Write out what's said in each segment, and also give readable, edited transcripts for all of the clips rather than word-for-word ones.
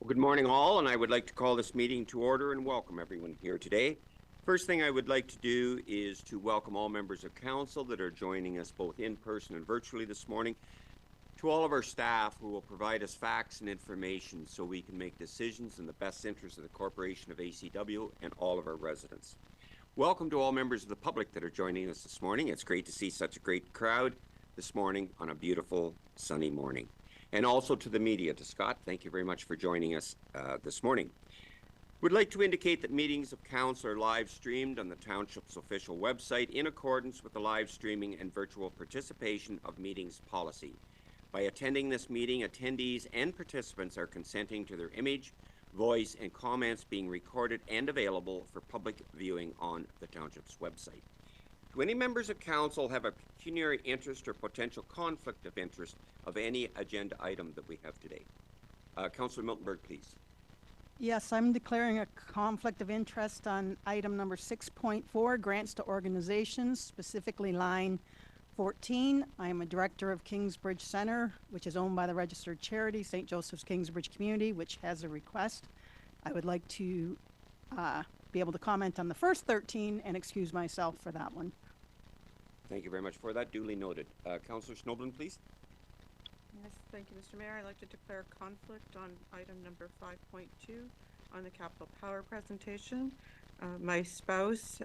Good morning, all, and I would like to call this meeting to order and welcome everyone here today. First thing I would like to do is to welcome all members of council that are joining us both in person and virtually this morning, to all of our staff who will provide us facts and information so we can make decisions in the best interest of the Corporation of ACW and all of our residents. Welcome to all members of the public that are joining us this morning. It's great to see such a great crowd this morning on a beautiful sunny morning. And also to the media, to Scott, thank you very much for joining us this morning. We'd like to indicate that meetings of council are live streamed on the Township's official website in accordance with the live streaming and virtual participation of meetings policy. By attending this meeting, attendees and participants are consenting to their image, voice, and comments being recorded and available for public viewing on the Township's website. Do any members of council have a pecuniary interest or potential conflict of interest of any agenda item that we have today? Councillor Miltenberg, please. Yes, I'm declaring a conflict of interest on item number 6.4, grants to organizations, specifically line 14. I am a director of Kingsbridge Center, which is owned by the registered charity St. Joseph's Kingsbridge Community, which has a request. I would like to be able to comment on the first 13 and excuse myself for that one. Thank you very much for that. Duly noted. Councillor Snoblin, please. Yes, thank you, Mr. Mayor. I'd like to declare conflict on item number 5.2 on the Capital Power presentation. My spouse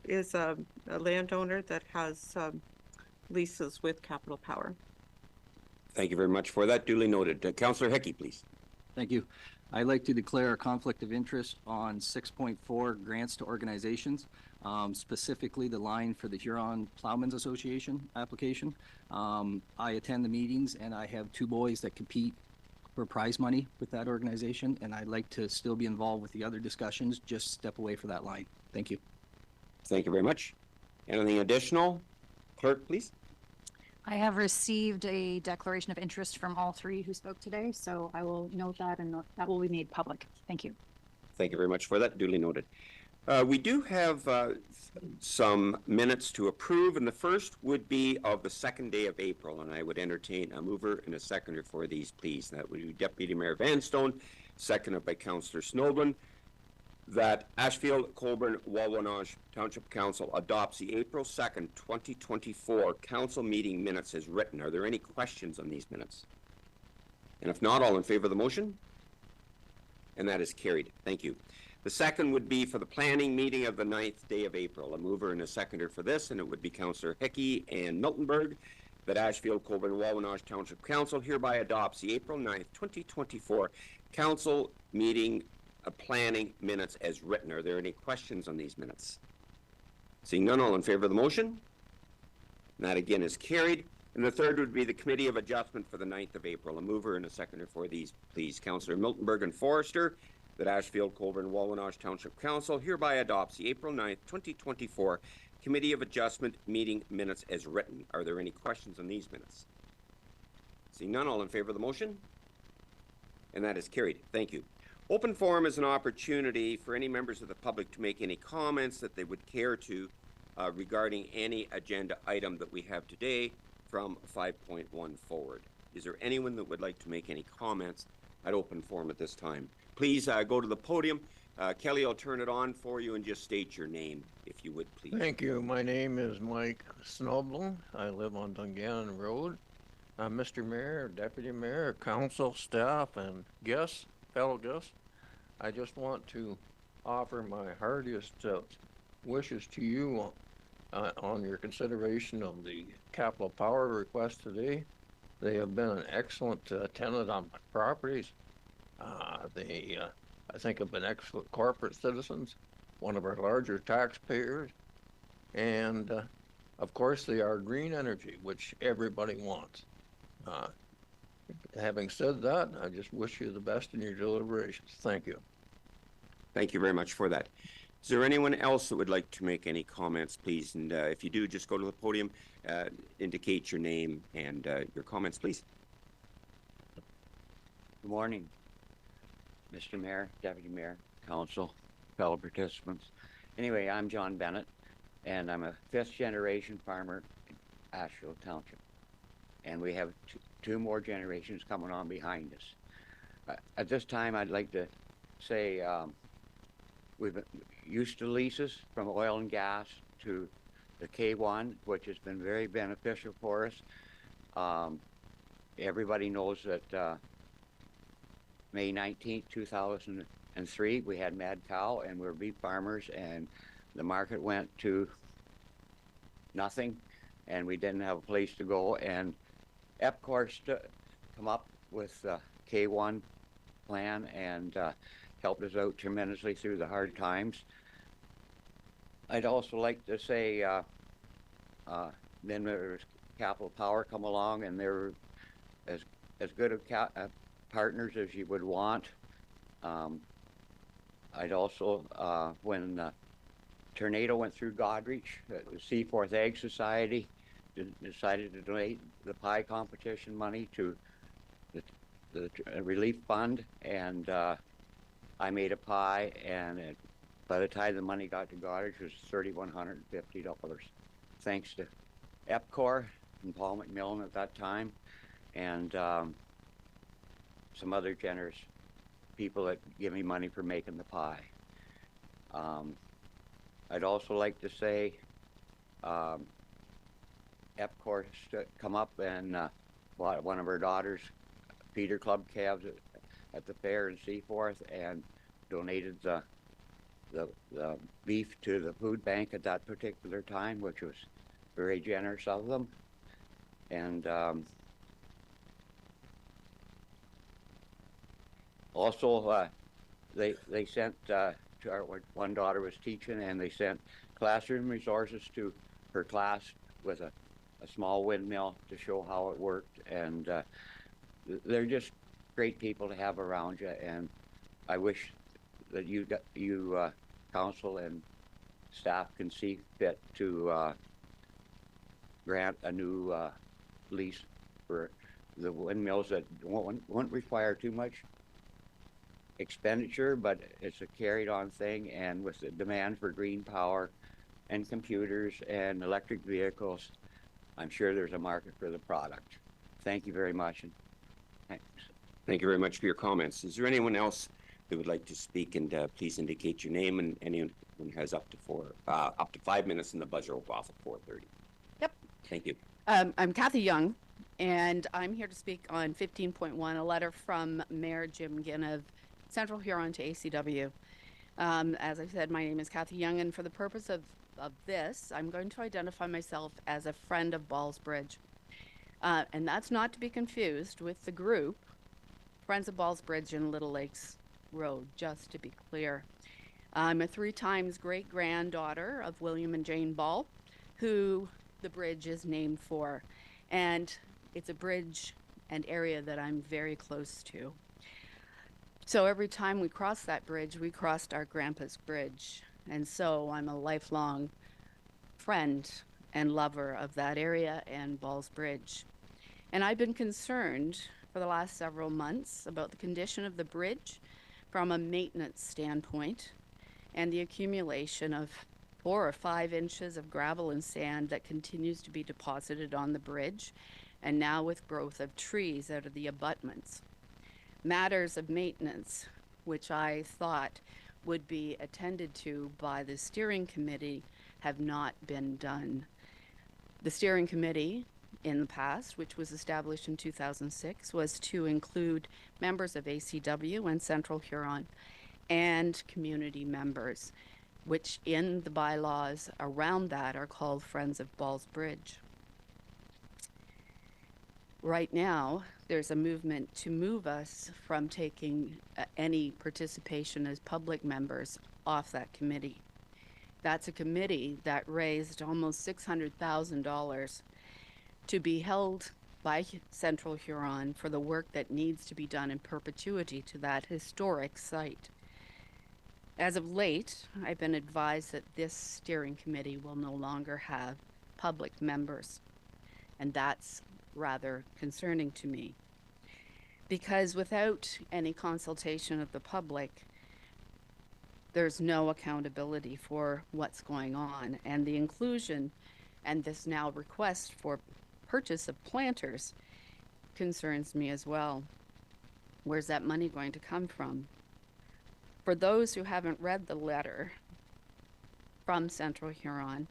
is a landowner that has leases with Capital Power. Thank you very much for that. Duly noted. Councillor Hickey, please. Thank you. I'd like to declare a conflict of interest on 6.4 grants to organizations, specifically the line for the Huron Plowmen's Association application. I attend the meetings and I have two boys that compete for prize money with that organization, and I'd like to still be involved with the other discussions, just step away for that line. Thank you. Thank you very much. Anything additional? Clerk, please. I have received a declaration of interest from all three who spoke today, so I will note that and that will be made public. Thank you. Thank you very much for that. Duly noted. We do have some minutes to approve, and the first would be of the second day of April, and I would entertain a mover and a seconder for these, please. That would be Deputy Mayor Vanstone, seconded by Councillor Snoblin, that Ashfield-Colborne-Wawanosh Township Council adopts the April 2nd, 2024 council meeting minutes as written. Are there any questions on these minutes? And if not, all in favor of the motion? And that is carried. Thank you. The second would be for the planning meeting of the 9th day of April. A mover and a seconder for this, and it would be Councillor Hickey and Miltenberg, that Ashfield-Colborne-Wawanosh Township Council hereby adopts the April 9th, 2024 council meeting planning minutes as written. Are there any questions on these minutes? Seeing none, all in favor of the motion? And that again is carried. And the third would be the Committee of Adjustment for the 9th of April. A mover and a seconder for these, please. Councillor Miltenberg and Forrester, that Ashfield-Colborne-Wawanosh Township Council hereby adopts the April 9th, 2024 Committee of Adjustment meeting minutes as written. Are there any questions on these minutes? Seeing none, all in favor of the motion? And that is carried. Thank you. Open forum is an opportunity for any members of the public to make any comments that they would care to regarding any agenda item that we have today from 5.1 forward. Is there anyone that would like to make any comments at open forum at this time? Please go to the podium. Kelly, I'll turn it on for you and just state your name, if you would, please. Thank you. My name is Mike Snoblin. I live on Dungannon Road. Mr. Mayor, Deputy Mayor, council, staff, and guests, fellow guests, I just want to offer my heartiest wishes to you on your consideration of the Capital Power request today. They have been an excellent tenant on my properties. They, I think, have been excellent corporate citizens, one of our larger taxpayers, and of course they are green energy, which everybody wants. Having said that, I just wish you the best in your deliberations. Thank you. Thank you very much for that. Is there anyone else that would like to make any comments, please? And if you do, just go to the podium, indicate your name and your comments, please. Good morning, Mr. Mayor, Deputy Mayor, Council, fellow participants. Anyway, I'm John Bennett, and I'm a fifth-generation farmer in Ashfield Township. And we have two more generations coming on behind us. At this time, I'd like to say, we've been used to leases from oil and gas to the K1, which has been very beneficial for us. Everybody knows that May 19th, 2003, we had mad cow and we were beef farmers, and the market went to nothing and we didn't have a place to go. And EPCOR come up with the K1 plan and helped us out tremendously through the hard times. I'd also like to say then there's Capital Power come along, and they were as good of partners as you would want. I'd also, when tornado went through Goderich, the Seaforth Ag Society decided to donate the pie competition money to the relief fund, and I made a pie, and by the time the money got to Goderich, it was $3,150. Thanks to EPCOR and Paul McMillan at that time, and some other generous people that give me money for making the pie. I'd also like to say EPCOR come up and one of our daughters' feeder club calves at the fair in Seaforth and donated the beef to the food bank at that particular time, which was very generous of them. And also they sent to our one daughter was teaching, and they sent classroom resources to her class with a small windmill to show how it worked. And they're just great people to have around you, and I wish that you council and staff can see fit to grant a new lease for the windmills that won't require too much expenditure, but it's a carried on thing, and with the demand for green power and computers and electric vehicles, I'm sure there's a market for the product. Thank you very much, and thanks. Thank you very much for your comments. Is there anyone else who would like to speak? And please indicate your name, and anyone has up to 5 minutes, and the buzzer will go off at 4:30. Yep. Thank you. I'm Kathy Young, and I'm here to speak on 15.1, a letter from Mayor Jim Ginn of Central Huron to ACW. As I said, my name is Kathy Young, and for the purpose of this, I'm going to identify myself as a friend of Ballsbridge. And that's not to be confused with the group Friends of Ballsbridge and Little Lakes Road, just to be clear. I'm a 3 times great-granddaughter of William and Jane Ball, who the bridge is named for. And it's a bridge and area that I'm very close to. So every time we crossed that bridge, we crossed our grandpa's bridge. And so I'm a lifelong friend and lover of that area and Ballsbridge. And I've been concerned for the last several months about the condition of the bridge from a maintenance standpoint and the accumulation of 4 or 5 inches of gravel and sand that continues to be deposited on the bridge, and now with growth of trees out of the abutments. Matters of maintenance, which I thought would be attended to by the steering committee, have not been done. The steering committee in the past, which was established in 2006, was to include members of ACW and Central Huron and community members, which in the bylaws around that are called Friends of Ballsbridge. Right now, there's a movement to move us from taking any participation as public members off that committee. That's a committee that raised almost $600,000 to be held by Central Huron for the work that needs to be done in perpetuity to that historic site. As of late, I've been advised that this steering committee will no longer have public members, and that's rather concerning to me, because without any consultation of the public, there's no accountability for what's going on, and the inclusion and this now request for purchase of planters concerns me as well. Where's that money going to come from? For those who haven't read the letter from Central Huron,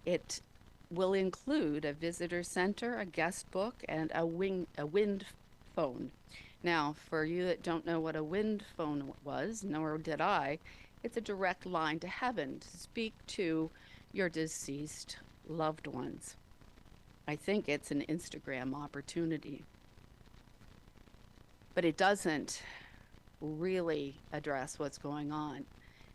it will include a visitor center, a guest book, and a wind phone. Now, for you that don't know what a wind phone was, nor did I, it's a direct line to heaven to speak to your deceased loved ones. I think it's an Instagram opportunity. But it doesn't really address what's going on.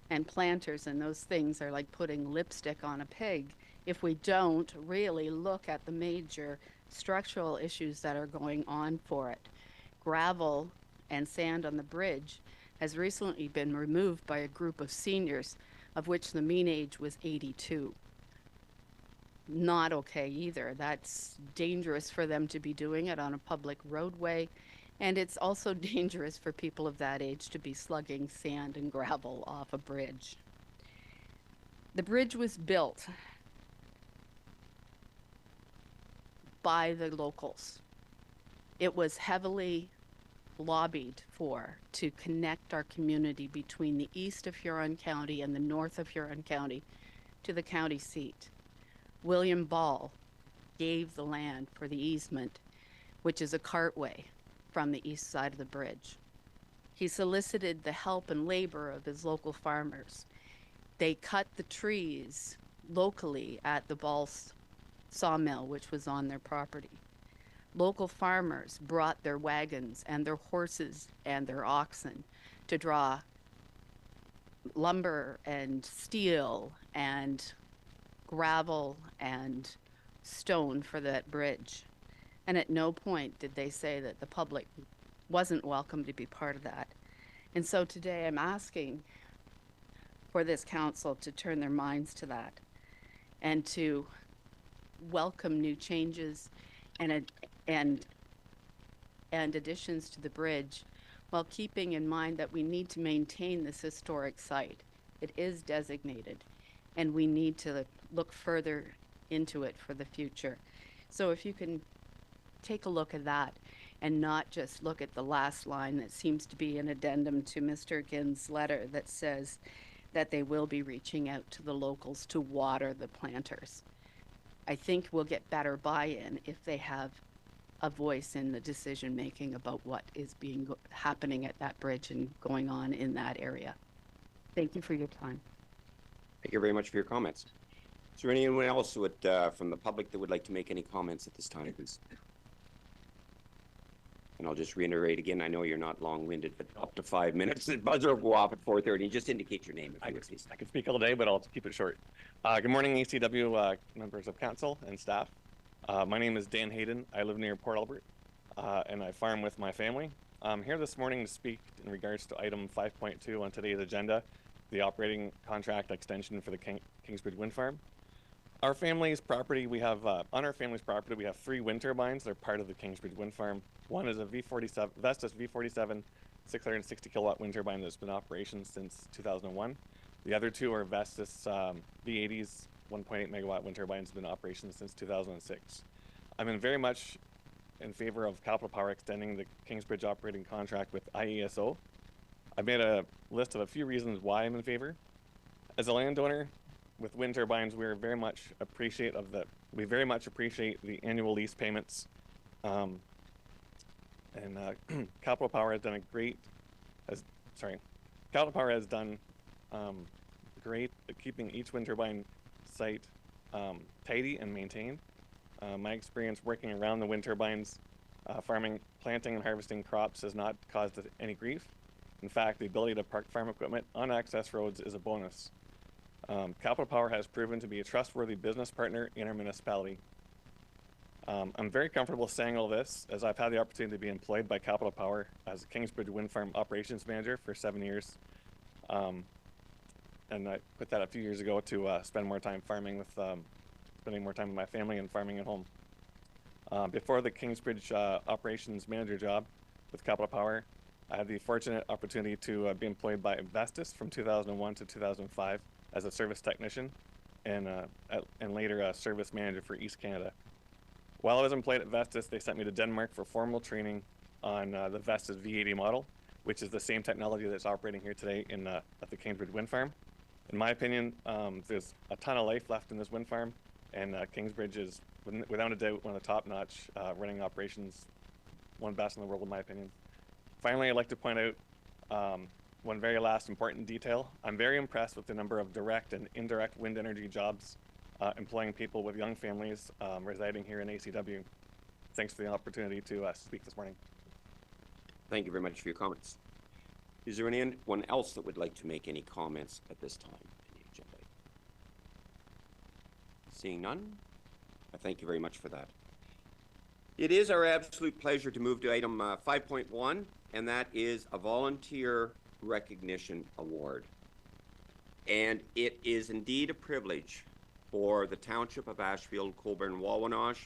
And planters and those things are like putting lipstick on a pig if we don't really look at the major structural issues that are going on for it. Gravel and sand on the bridge has recently been removed by a group of seniors, of which the mean age was 82. Not okay either. That's dangerous for them to be doing it on a public roadway. And it's also dangerous for people of that age to be slugging sand and gravel off a bridge. The bridge was built by the locals. It was heavily lobbied for to connect our community between the east of Huron County and the north of Huron County to the county seat. William Ball gave the land for the easement, which is a cartway from the east side of the bridge. He solicited the help and labor of his local farmers. They cut the trees locally at the Ball sawmill, which was on their property. Local farmers brought their wagons and their horses and their oxen to draw lumber and steel and gravel and stone for that bridge. And at no point did they say that the public wasn't welcome to be part of that. And so today I'm asking for this council to turn their minds to that and to welcome new changes and additions to the bridge, while keeping in mind that we need to maintain this historic site. It is designated, and we need to look further into it for the future. So if you can take a look at that and not just look at the last line that seems to be an addendum to Mr. Ginn's letter that says that they will be reaching out to the locals to water the planters. I think we'll get better buy-in if they have a voice in the decision making about what is happening at that bridge and going on in that area. Thank you for your time. Thank you very much for your comments. Is there anyone else would, from the public that would like to make any comments at this time, please? And I'll just reiterate again, I know you're not long-winded, but up to 5 minutes. The buzzer will go off at 4:30. Just indicate your name. I can speak all day, but I'll keep it short. Good morning, ACW members of council and staff. My name is Dan Hayden. I live near Port Albert, and I farm with my family. I'm here this morning to speak in regards to item 5.2 on today's agenda, the operating contract extension for the Kingsbridge Wind Farm. Our family's property, we have, on our family's property, we have 3 wind turbines. They're part of the Kingsbridge Wind Farm. One is a Vestas V47 660 kilowatt wind turbine that's been in operation since 2001. The other 2 are Vestas V80s 1.8 megawatt wind turbines been in operation since 2006. I'm very much in favor of Capital Power extending the Kingsbridge operating contract with IESO. I've made a list of a few reasons why I'm in favor. As a landowner with wind turbines, we very much appreciate the annual lease payments. Capital Power has done Capital Power has done great at keeping each wind turbine site tidy and maintained. My experience working around the wind turbines, farming, planting and harvesting crops has not caused any grief. In fact, the ability to park farm equipment on access roads is a bonus. Capital Power has proven to be a trustworthy business partner in our municipality. I'm very comfortable saying all this as I've had the opportunity to be employed by Capital Power as a Kingsbridge Wind Farm operations manager for 7 years. And I quit that a few years ago to spend more time farming with, spending more time with my family and farming at home. Before the Kingsbridge operations manager job with Capital Power, I had the fortunate opportunity to be employed by Vestas from 2001 to 2005 as a service technician and later a service manager for East Canada. While I was employed at Vestas, they sent me to Denmark for formal training on the Vestas V80 model, which is the same technology that's operating here today at the Kingsbridge Wind Farm. In my opinion, there's a ton of life left in this wind farm, and Kingsbridge is, without a doubt, one of the top-notch running operations, one best in the world in my opinion. Finally, I'd like to point out one very last important detail. I'm very impressed with the number of direct and indirect wind energy jobs employing people with young families residing here in ACW. Thanks for the opportunity to speak this morning. Thank you very much for your comments. Is there anyone else that would like to make any comments at this time in the agenda? Seeing none, I thank you very much for that. It is our absolute pleasure to move to item 5.1, and that is a volunteer recognition award. And it is indeed a privilege for the Township of Ashfield-Colborne-Wawanosh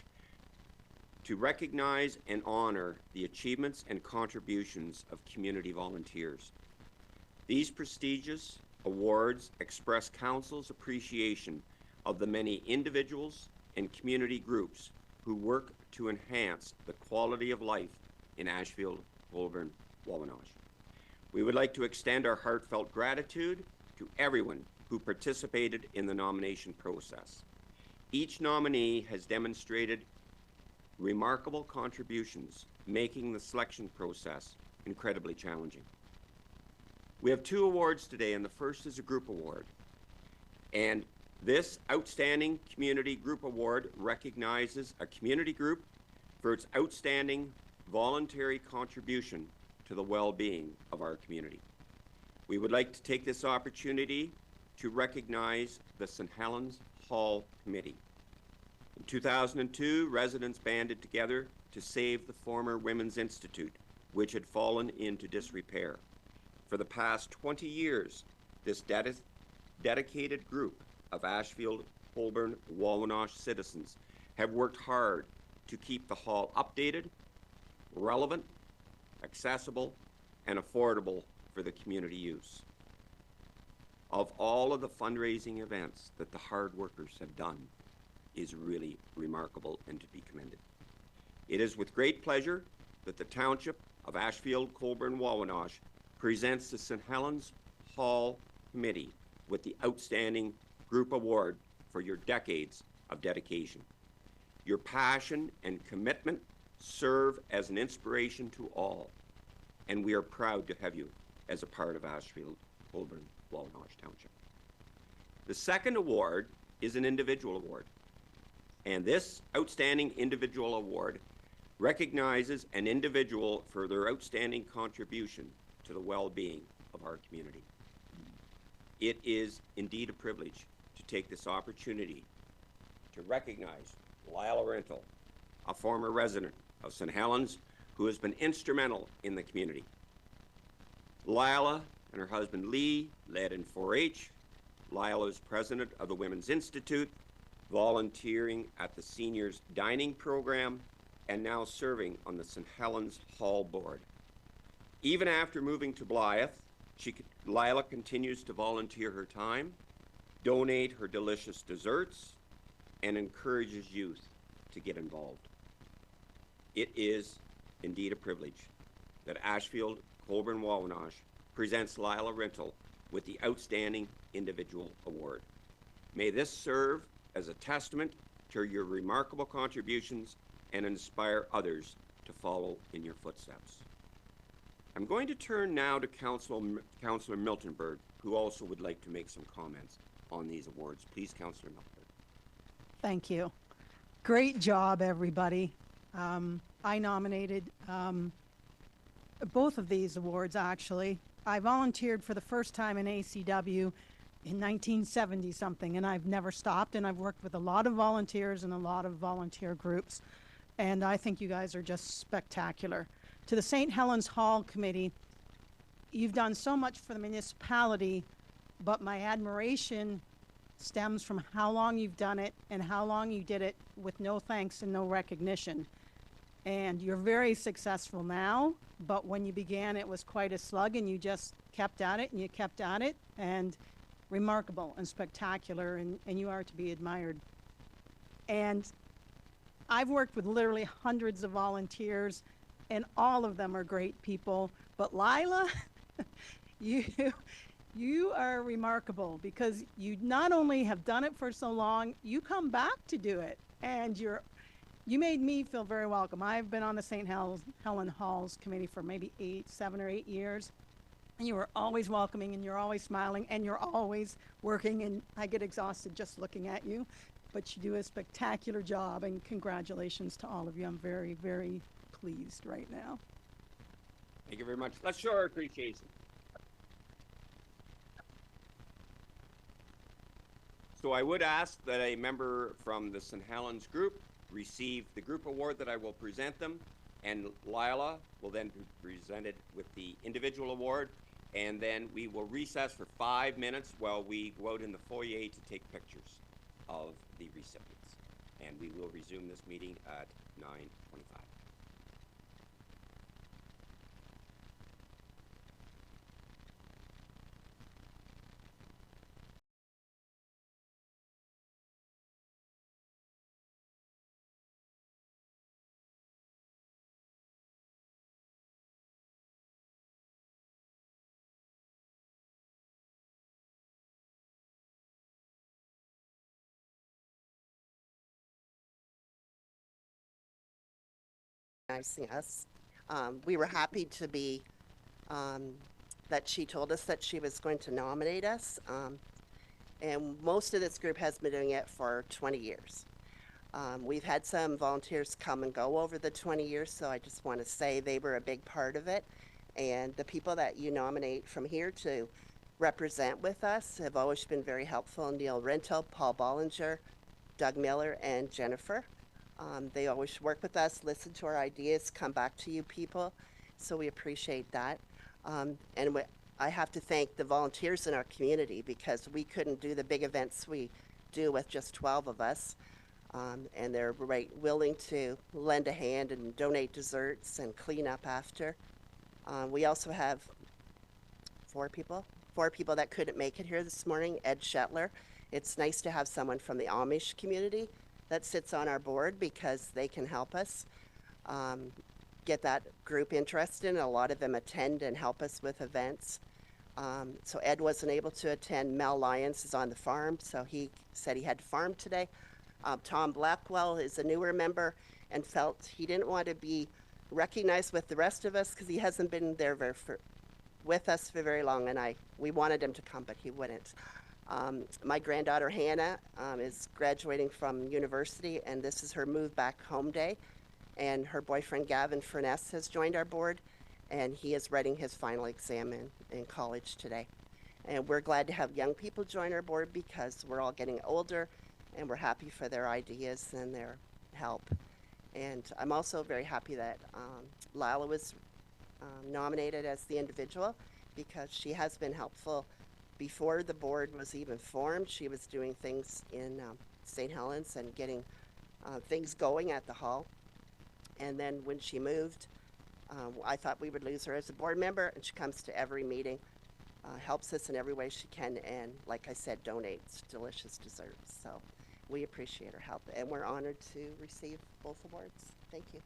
to recognize and honor the achievements and contributions of community volunteers. These prestigious awards express Council's appreciation of the many individuals and community groups who work to enhance the quality of life in Ashfield-Colborne-Wawanosh. We would like to extend our heartfelt gratitude to everyone who participated in the nomination process. Each nominee has demonstrated remarkable contributions, making the selection process incredibly challenging. We have two awards today, and the first is a group award. And this Outstanding Community Group Award recognizes a community group for its outstanding voluntary contribution to the well-being of our community. We would like to take this opportunity to recognize the St. Helens Hall Committee. In 2002, residents banded together to save the former Women's Institute, which had fallen into disrepair. For the past 20 years, this dedicated group of Ashfield-Colborne-Wawanosh citizens have worked hard to keep the hall updated, relevant, accessible, and affordable for the community use. Of all of the fundraising events that the hard workers have done, is really remarkable and to be commended. It is with great pleasure that the Township of Ashfield-Colborne-Wawanosh presents the St. Helens Hall Committee with the Outstanding Group Award for your decades of dedication. Your passion and commitment serve as an inspiration to all, and we are proud to have you as a part of Ashfield-Colborne-Wawanosh Township. The second award is an individual award. And this Outstanding Individual Award recognizes an individual for their outstanding contribution to the well-being of our community. It is indeed a privilege to take this opportunity to recognize Lila Rental, a former resident of St. Helens who has been instrumental in the community. Lila and her husband Lee led in 4-H. Lila is president of the Women's Institute, volunteering at the Seniors Dining Program, and now serving on the St. Helens Hall Board. Even after moving to Blythe, Lila continues to volunteer her time, donate her delicious desserts, and encourages youth to get involved. It is indeed a privilege that Ashfield-Colborne-Wawanosh presents Lila Rental with the Outstanding Individual Award. May this serve as a testament to your remarkable contributions and inspire others to follow in your footsteps. I'm going to turn now to Councillor Miltenberg, who also would like to make some comments on these awards. Please, Councillor Miltenberg. Thank you. Great job, everybody. I nominated both of these awards, actually. I volunteered for the first time in ACW in 1970-something, and I've never stopped, and I've worked with a lot of volunteers and a lot of volunteer groups, and I think you guys are just spectacular. To the St. Helens Hall Committee, you've done so much for the municipality, but my admiration stems from how long you've done it and how long you did it with no thanks and no recognition. And you're very successful now, but when you began, it was quite a slug, and you just kept at it, and you kept at it, and remarkable and spectacular, and you are to be admired. And I've worked with literally hundreds of volunteers, and all of them are great people. But Lila, you you are remarkable because you not only have done it for so long, you come back to do it, and you made me feel very welcome. I've been on the St. Helen Halls committee for maybe 7 or 8 years. And you are always welcoming, and you're always smiling, and you're always working, and I get exhausted just looking at you. But you do a spectacular job, and congratulations to all of you. I'm very, very pleased right now. Thank you very much. Let's show our appreciation. So I would ask that a member from the St. Helens group receive the group award that I will present them, and Lila will then be presented with the individual award, and then we will recess for 5 minutes while we go out in the foyer to take pictures of the recipients. And we will resume this meeting at 9:25. Recognizing us. We were happy to be, that she told us that she was going to nominate us. And most of this group has been doing it for 20 years. We've had some volunteers come and go over the 20 years, so I just want to say they were a big part of it. And the people that you nominate from here to represent with us have always been very helpful. Neil Rental, Paul Bollinger, Doug Miller, and Jennifer. They always work with us, listen to our ideas, come back to you people. So we appreciate that. I have to thank the volunteers in our community because we couldn't do the big events we do with just 12 of us. And they're willing to lend a hand and donate desserts and clean up after. We also have four people that couldn't make it here this morning. Ed Shetler. It's nice to have someone from the Amish community that sits on our board because they can help us get that group interested, and a lot of them attend and help us with events. So Ed wasn't able to attend. Mel Lyons is on the farm, so he said he had to farm today. Tom Blackwell is a newer member and felt he didn't want to be recognized with the rest of us because he hasn't been there with us for very long, and we wanted him to come, but he wouldn't. My granddaughter Hannah is graduating from university, and this is her move back home day. And her boyfriend Gavin Furness has joined our board, and he is writing his final exam in college today. And we're glad to have young people join our board because we're all getting older, and we're happy for their ideas and their help. And I'm also very happy that Lila was nominated as the individual because she has been helpful. Before the board was even formed, she was doing things in St. Helens and getting things going at the hall. And then when she moved, I thought we would lose her as a board member, and she comes to every meeting, helps us in every way she can, and like I said, donates delicious desserts. So we appreciate her help, and we're honored to receive both awards. Thank you.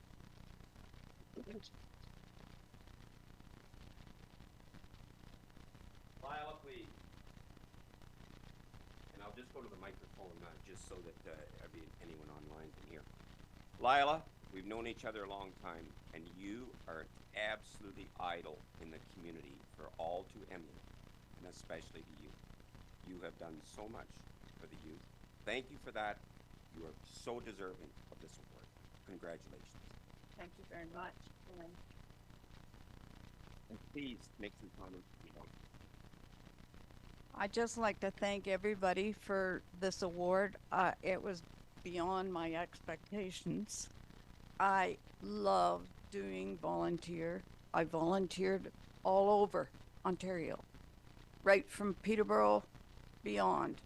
Lila, please. And I'll just go to the microphone just so that anyone online can hear. Lila, we've known each other a long time, and you are an absolutely idol in the community for all to emulate, and especially to you. You have done so much for the youth. Thank you for that. You are so deserving of this award. Congratulations. Thank you very much. And please make some comments if you want. I'd just like to thank everybody for this award. It was beyond my expectations. I love doing volunteer. I volunteered all over Ontario, right from Peterborough beyond.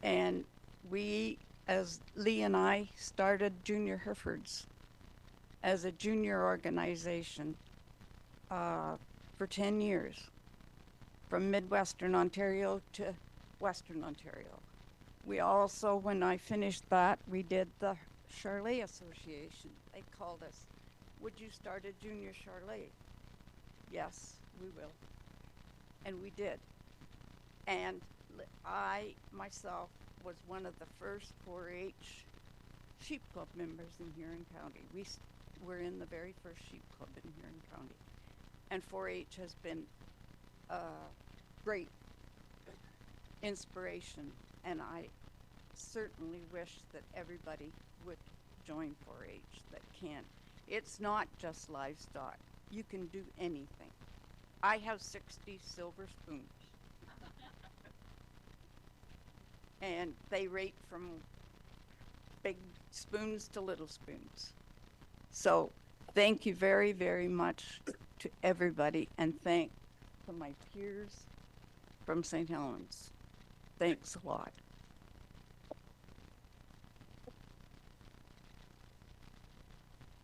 And we, as Lee and I, started Junior Herefords as a junior organization for 10 years, from Midwestern Ontario to Western Ontario. We also, when I finished that, we did the Charlet Association. They called us would you start a junior charlet? Yes, we will. And we did. And I, myself, was one of the first 4-H sheep club members in Huron County. We were in the very first sheep club in Huron County. And 4-H has been a great inspiration, and I certainly wish that everybody would join 4-H that can. It's not just livestock. You can do anything. I have 60 silver spoons. And they rate from big spoons to little spoons. So thank you very, very much to everybody, and thank to my peers from St. Helens. Thanks a lot.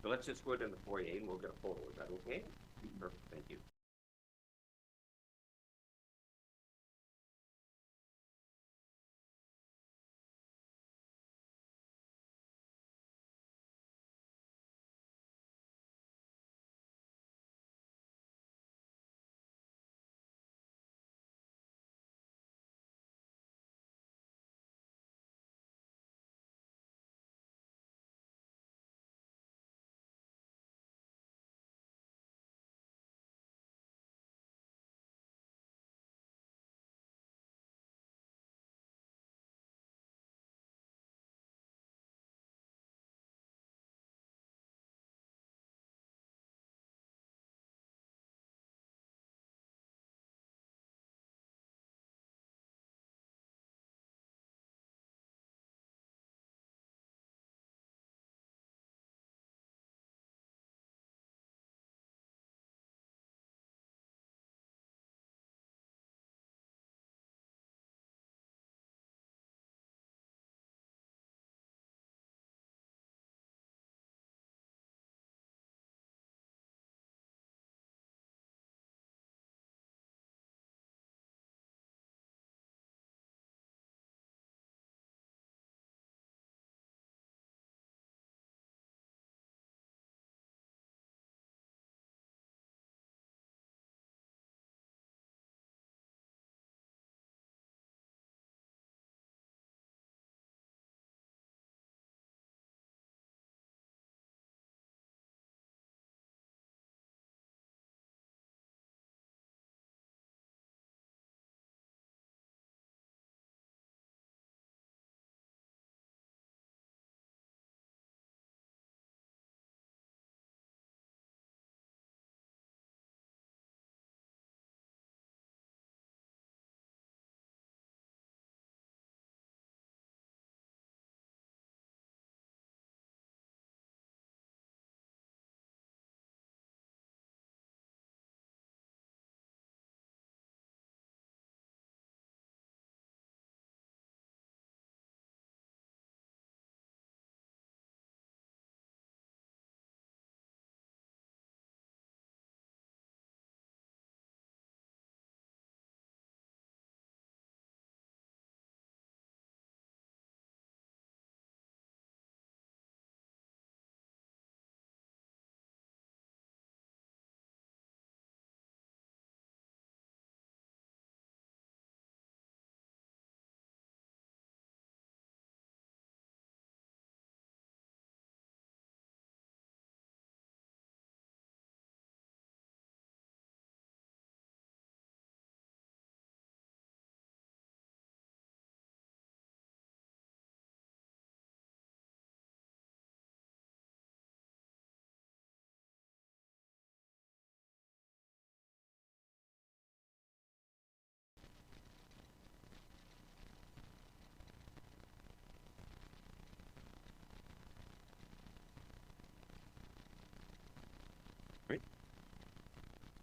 So let's just go in the foyer and we'll get a photo. Is that okay? Perfect. Thank you.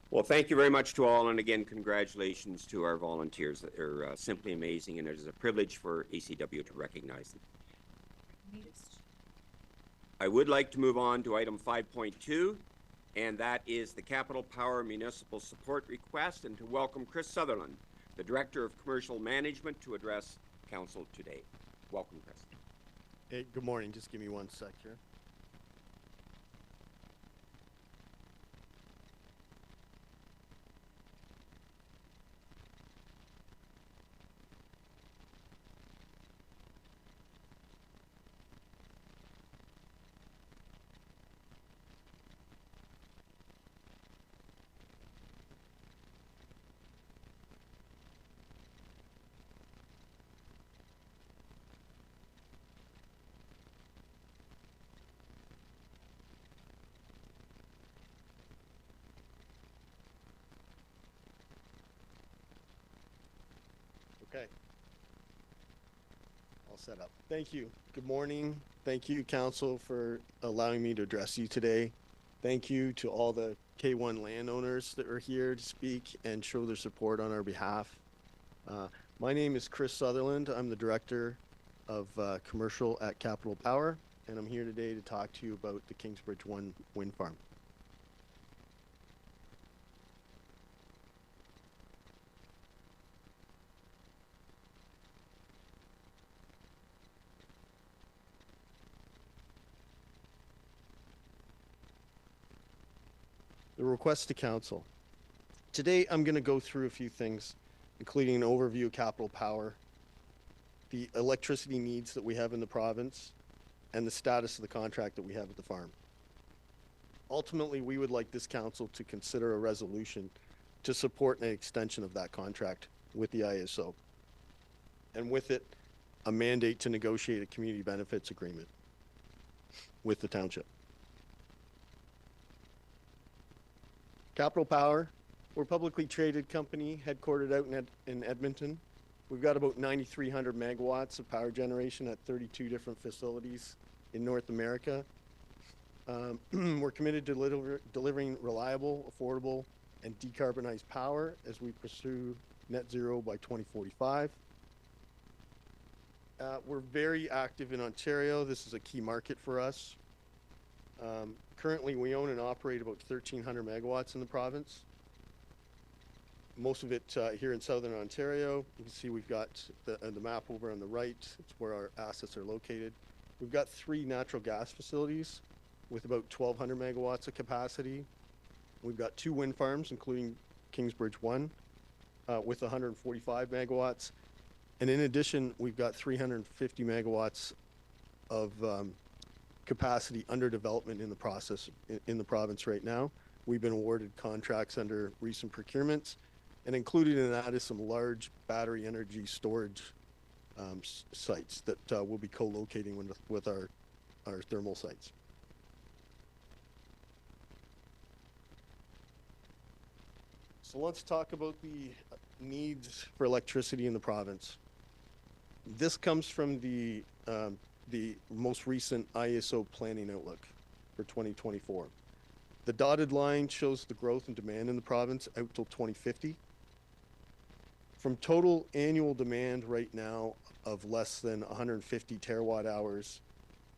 Well, thank you very much to all, and again, congratulations to our volunteers. They're simply amazing, and it is a privilege for ACW to recognize them. I would like to move on to item 5.2, and that is the Capital Power Municipal Support Request, and to welcome Chris Sutherland, the Director of Commercial Management, to address Council today. Welcome, Chris. Hey, good morning. Just give me one sec here. Okay. All set up. Thank you. Good morning. Thank you, council, for allowing me to address you today. Thank you to all the K1 landowners that are here to speak and show their support on our behalf. My name is Chris Sutherland. I'm the director of commercial at Capital Power, and I'm here today to talk to you about the Kingsbridge 1 wind farm. The request to council. Today, I'm going to go through a few things, including an overview of Capital Power, the electricity needs that we have in the province, and the status of the contract that we have at the farm. Ultimately, we would like this council to consider a resolution to support an extension of that contract with the ISO, and with it, a mandate to negotiate a community benefits agreement with the township. Capital Power, we're a publicly traded company headquartered out in Edmonton. We've got about 9,300 megawatts of power generation at 32 different facilities in North America. We're committed to delivering reliable, affordable, and decarbonized power as we pursue net zero by 2045. We're very active in Ontario. This is a key market for us. Currently, we own and operate about 1,300 megawatts in the province. Most of it here in southern Ontario. You can see we've got the map over on the right. It's where our assets are located. We've got 3 natural gas facilities with about 1,200 megawatts of capacity. We've got 2 wind farms, including Kingsbridge 1, with 145 megawatts. And in addition, we've got 350 megawatts of capacity under development in the process in the province right now. We've been awarded contracts under recent procurements, and included in that is some large battery energy storage sites that we'll be co-locating with our thermal sites. So let's talk about the needs for electricity in the province. This comes from the most recent ISO planning outlook for 2024. The dotted line shows the growth and demand in the province out till 2050. From total annual demand right now of less than 150 terawatt hours,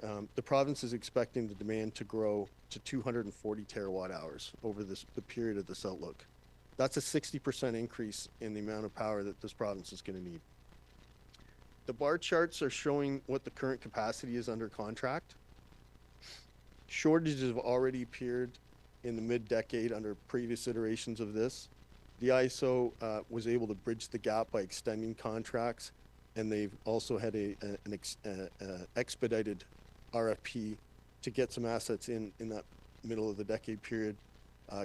the province is expecting the demand to grow to 240 terawatt hours over the period of this outlook. That's a 60% increase in the amount of power that this province is going to need. The bar charts are showing what the current capacity is under contract. Shortages have already appeared in the mid-decade under previous iterations of this. The ISO was able to bridge the gap by extending contracts, and they've also had an expedited RFP to get some assets in that middle of the decade period.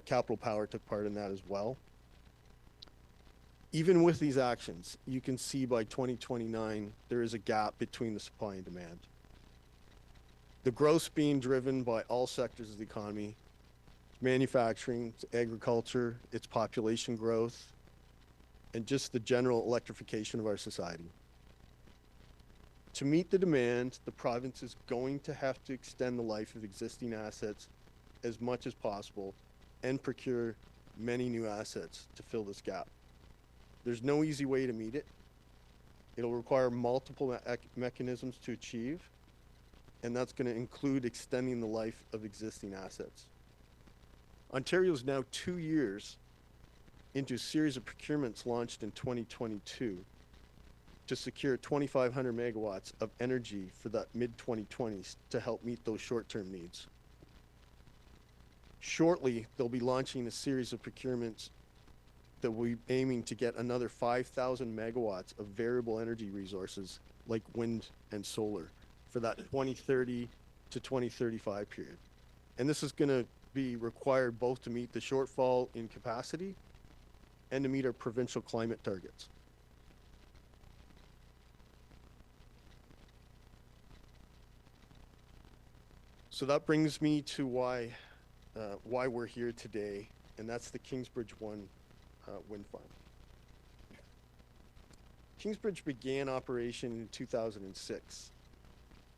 Capital Power took part in that as well. Even with these actions, you can see by 2029, there is a gap between the supply and demand. The growth being driven by all sectors of the economy, manufacturing, it's agriculture, it's population growth, and just the general electrification of our society. To meet the demand, the province is going to have to extend the life of existing assets as much as possible and procure many new assets to fill this gap. There's no easy way to meet it. It'll require multiple mechanisms to achieve, and that's going to include extending the life of existing assets. Ontario is now 2 years into a series of procurements launched in 2022 to secure 2,500 megawatts of energy for that mid-2020s to help meet those short-term needs. Shortly, they'll be launching a series of procurements that we're aiming to get another 5,000 megawatts of variable energy resources like wind and solar for that 2030 to 2035 period. And this is going to be required both to meet the shortfall in capacity and to meet our provincial climate targets. So that brings me to why we're here today, and that's the Kingsbridge 1 wind farm. Kingsbridge began operation in 2006.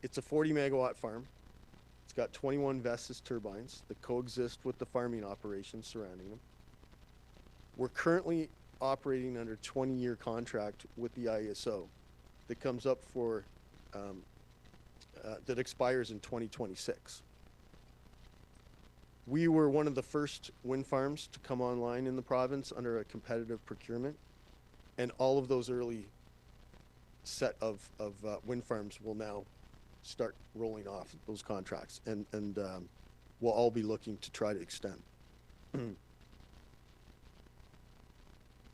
It's a 40 megawatt farm. It's got 21 Vestas turbines that coexist with the farming operations surrounding them. We're currently operating under a 20-year contract with the ISO that comes up for, that expires in 2026. We were one of the first wind farms to come online in the province under a competitive procurement, and all of those early set of wind farms will now start rolling off those contracts, and we'll all be looking to try to extend.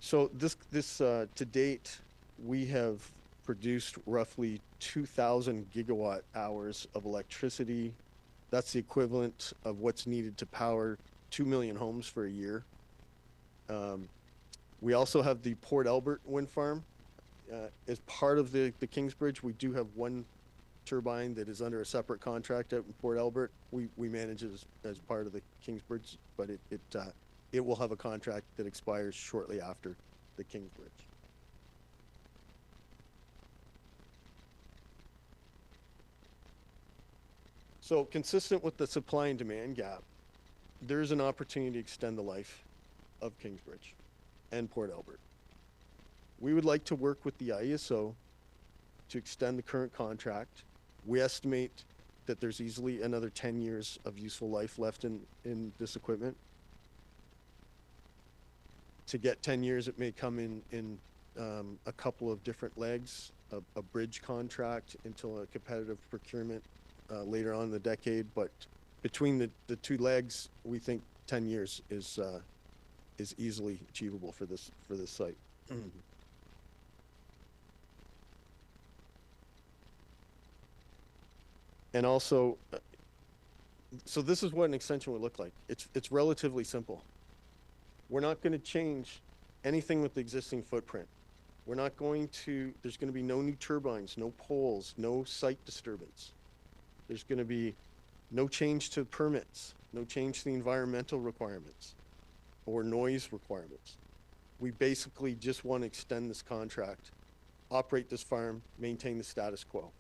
So this to date, we have produced roughly 2,000 gigawatt hours of electricity. That's the equivalent of what's needed to power 2 million homes for a year. We also have the Port Albert wind farm. As part of the Kingsbridge, we do have one turbine that is under a separate contract out in Port Albert. We manage it as part of the Kingsbridge, but it will have a contract that expires shortly after the Kingsbridge. So consistent with the supply and demand gap, there's an opportunity to extend the life of Kingsbridge and Port Albert. We would like to work with the ISO to extend the current contract. We estimate that there's easily another 10 years of useful life left in this equipment. To get 10 years, it may come in a couple of different legs, a bridge contract until a competitive procurement later on in the decade. But between the two legs, we think 10 years is easily achievable for this site. And also, so this is what an extension would look like. It's relatively simple. We're not going to change anything with the existing footprint. We're not going to, there's going to be no new turbines, no poles, no site disturbance. There's going to be no change to permits, no change to the environmental requirements or noise requirements. We basically just want to extend this contract, operate this farm, maintain the status quo.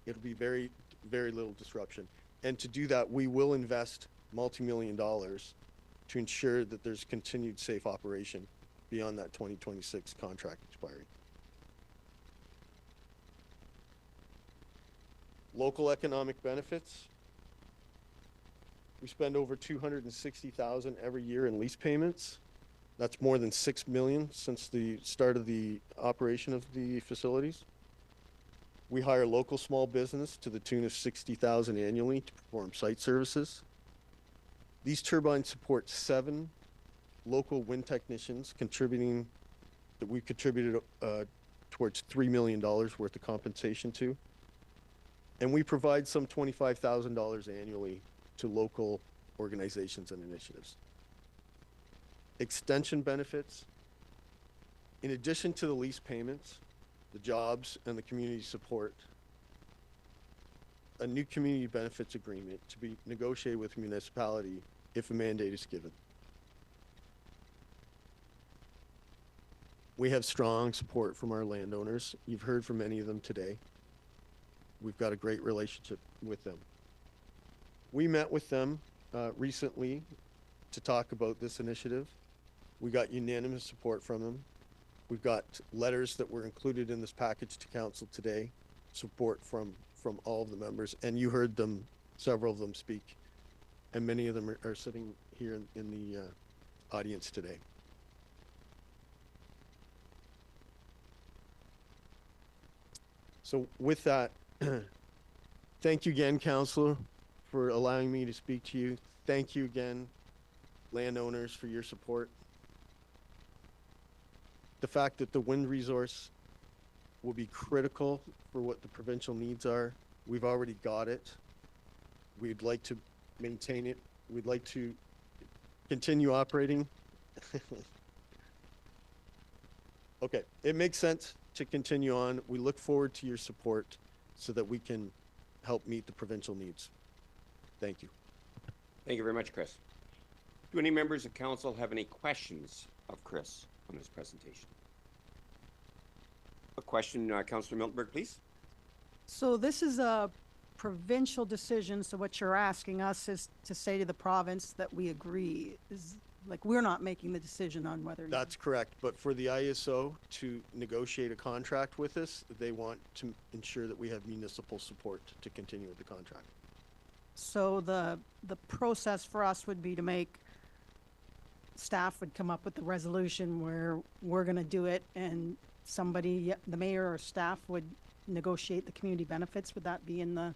It'll be very, very little disruption. And to do that, we will invest multi-million dollars to ensure that there's continued safe operation beyond that 2026 contract expiry. Local economic benefits. We spend over $260,000 every year in lease payments. That's more than $6 million since the start of the operation of the facilities. We hire local small business to the tune of $60,000 annually to perform site services. These turbines support 7 local wind technicians contributing, that we contributed towards $3 million worth of compensation to. And we provide some $25,000 annually to local organizations and initiatives. Extension benefits. In addition to the lease payments, the jobs, and the community support, a new community benefits agreement to be negotiated with municipality if a mandate is given. We have strong support from our landowners. You've heard from many of them today. We've got a great relationship with them. We met with them recently to talk about this initiative. We got unanimous support from them. We've got letters that were included in this package to council today, support from all of the members, and you heard them, several of them speak, and many of them are sitting here in the audience today. So with that, thank you again, Councillor, for allowing me to speak to you. Thank you again, landowners, for your support. The fact that the wind resource will be critical for what the provincial needs are. We've already got it. We'd like to maintain it. We'd like to continue operating. Okay, it makes sense to continue on. We look forward to your support so that we can help meet the provincial needs. Thank you. Thank you very much, Chris. Do any members of council have any questions of Chris on this presentation? A question, Councillor Miltenberg, please. So this is a provincial decision, so what you're asking us is to say to the province that we agree, is, like, we're not making the decision on whether. That's correct, but for the ISO to negotiate a contract with us, they want to ensure that we have municipal support to continue with the contract. So the process for us would be to make, staff would come up with the resolution where we're gonna do it, and somebody, the mayor or staff would negotiate the community benefits. Would that be in the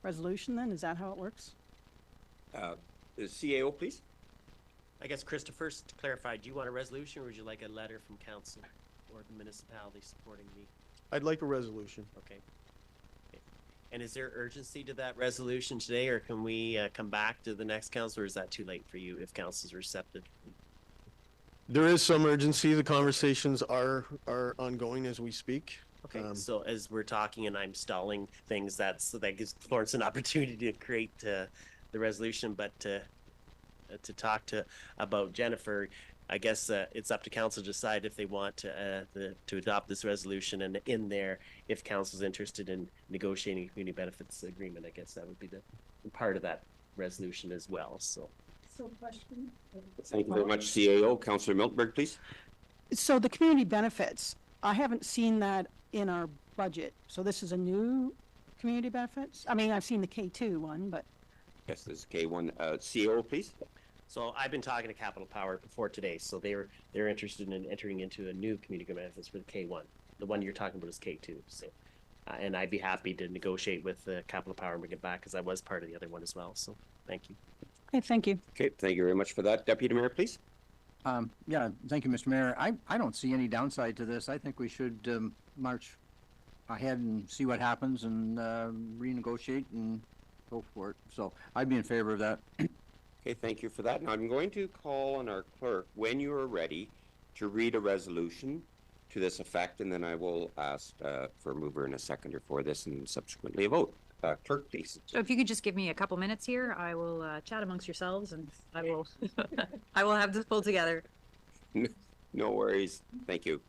resolution then? Is that how it works? The CAO, please. I guess, Krista, first to clarify, do you want a resolution or would you like a letter from council or the municipality supporting me? I'd like a resolution. Okay. And is there urgency to that resolution today, or can we come back to the next council, or is that too late for you if council's receptive? There is some urgency. The conversations are ongoing as we speak. Okay, so as we're talking and I'm stalling things, that gives Florence an opportunity to create the resolution, but to talk about Jennifer, I guess it's up to council to decide if they want to adopt this resolution, and in there, if council's interested in negotiating a community benefits agreement, I guess that would be the part of that resolution as well. So question. Thank you very much, CAO. Councillor Miltenberg, please. So the community benefits, I haven't seen that in our budget. So this is a new community benefits? I mean, I've seen the K2 one, but. Yes, this is K1. CAO, please. So I've been talking to Capital Power before today, so they're interested in entering into a new community benefits for the K1. The one you're talking about is K2. So, and I'd be happy to negotiate with Capital Power and bring it back, because I was part of the other one as well. So thank you. Okay, thank you. Okay, thank you very much for that. Deputy Mayor, please. Yeah, thank you, Mr. Mayor. I don't see any downside to this. I think we should march ahead and see what happens and renegotiate and go for it. So I'd be in favor of that. Okay, thank you for that. Now I'm going to call on our clerk when you are ready to read a resolution to this effect, and then I will ask for a mover and a seconder for this and subsequently a vote. Clerk, please. So if you could just give me a couple minutes here, I will chat amongst yourselves, and I will I will have this pulled together. No worries. Thank you.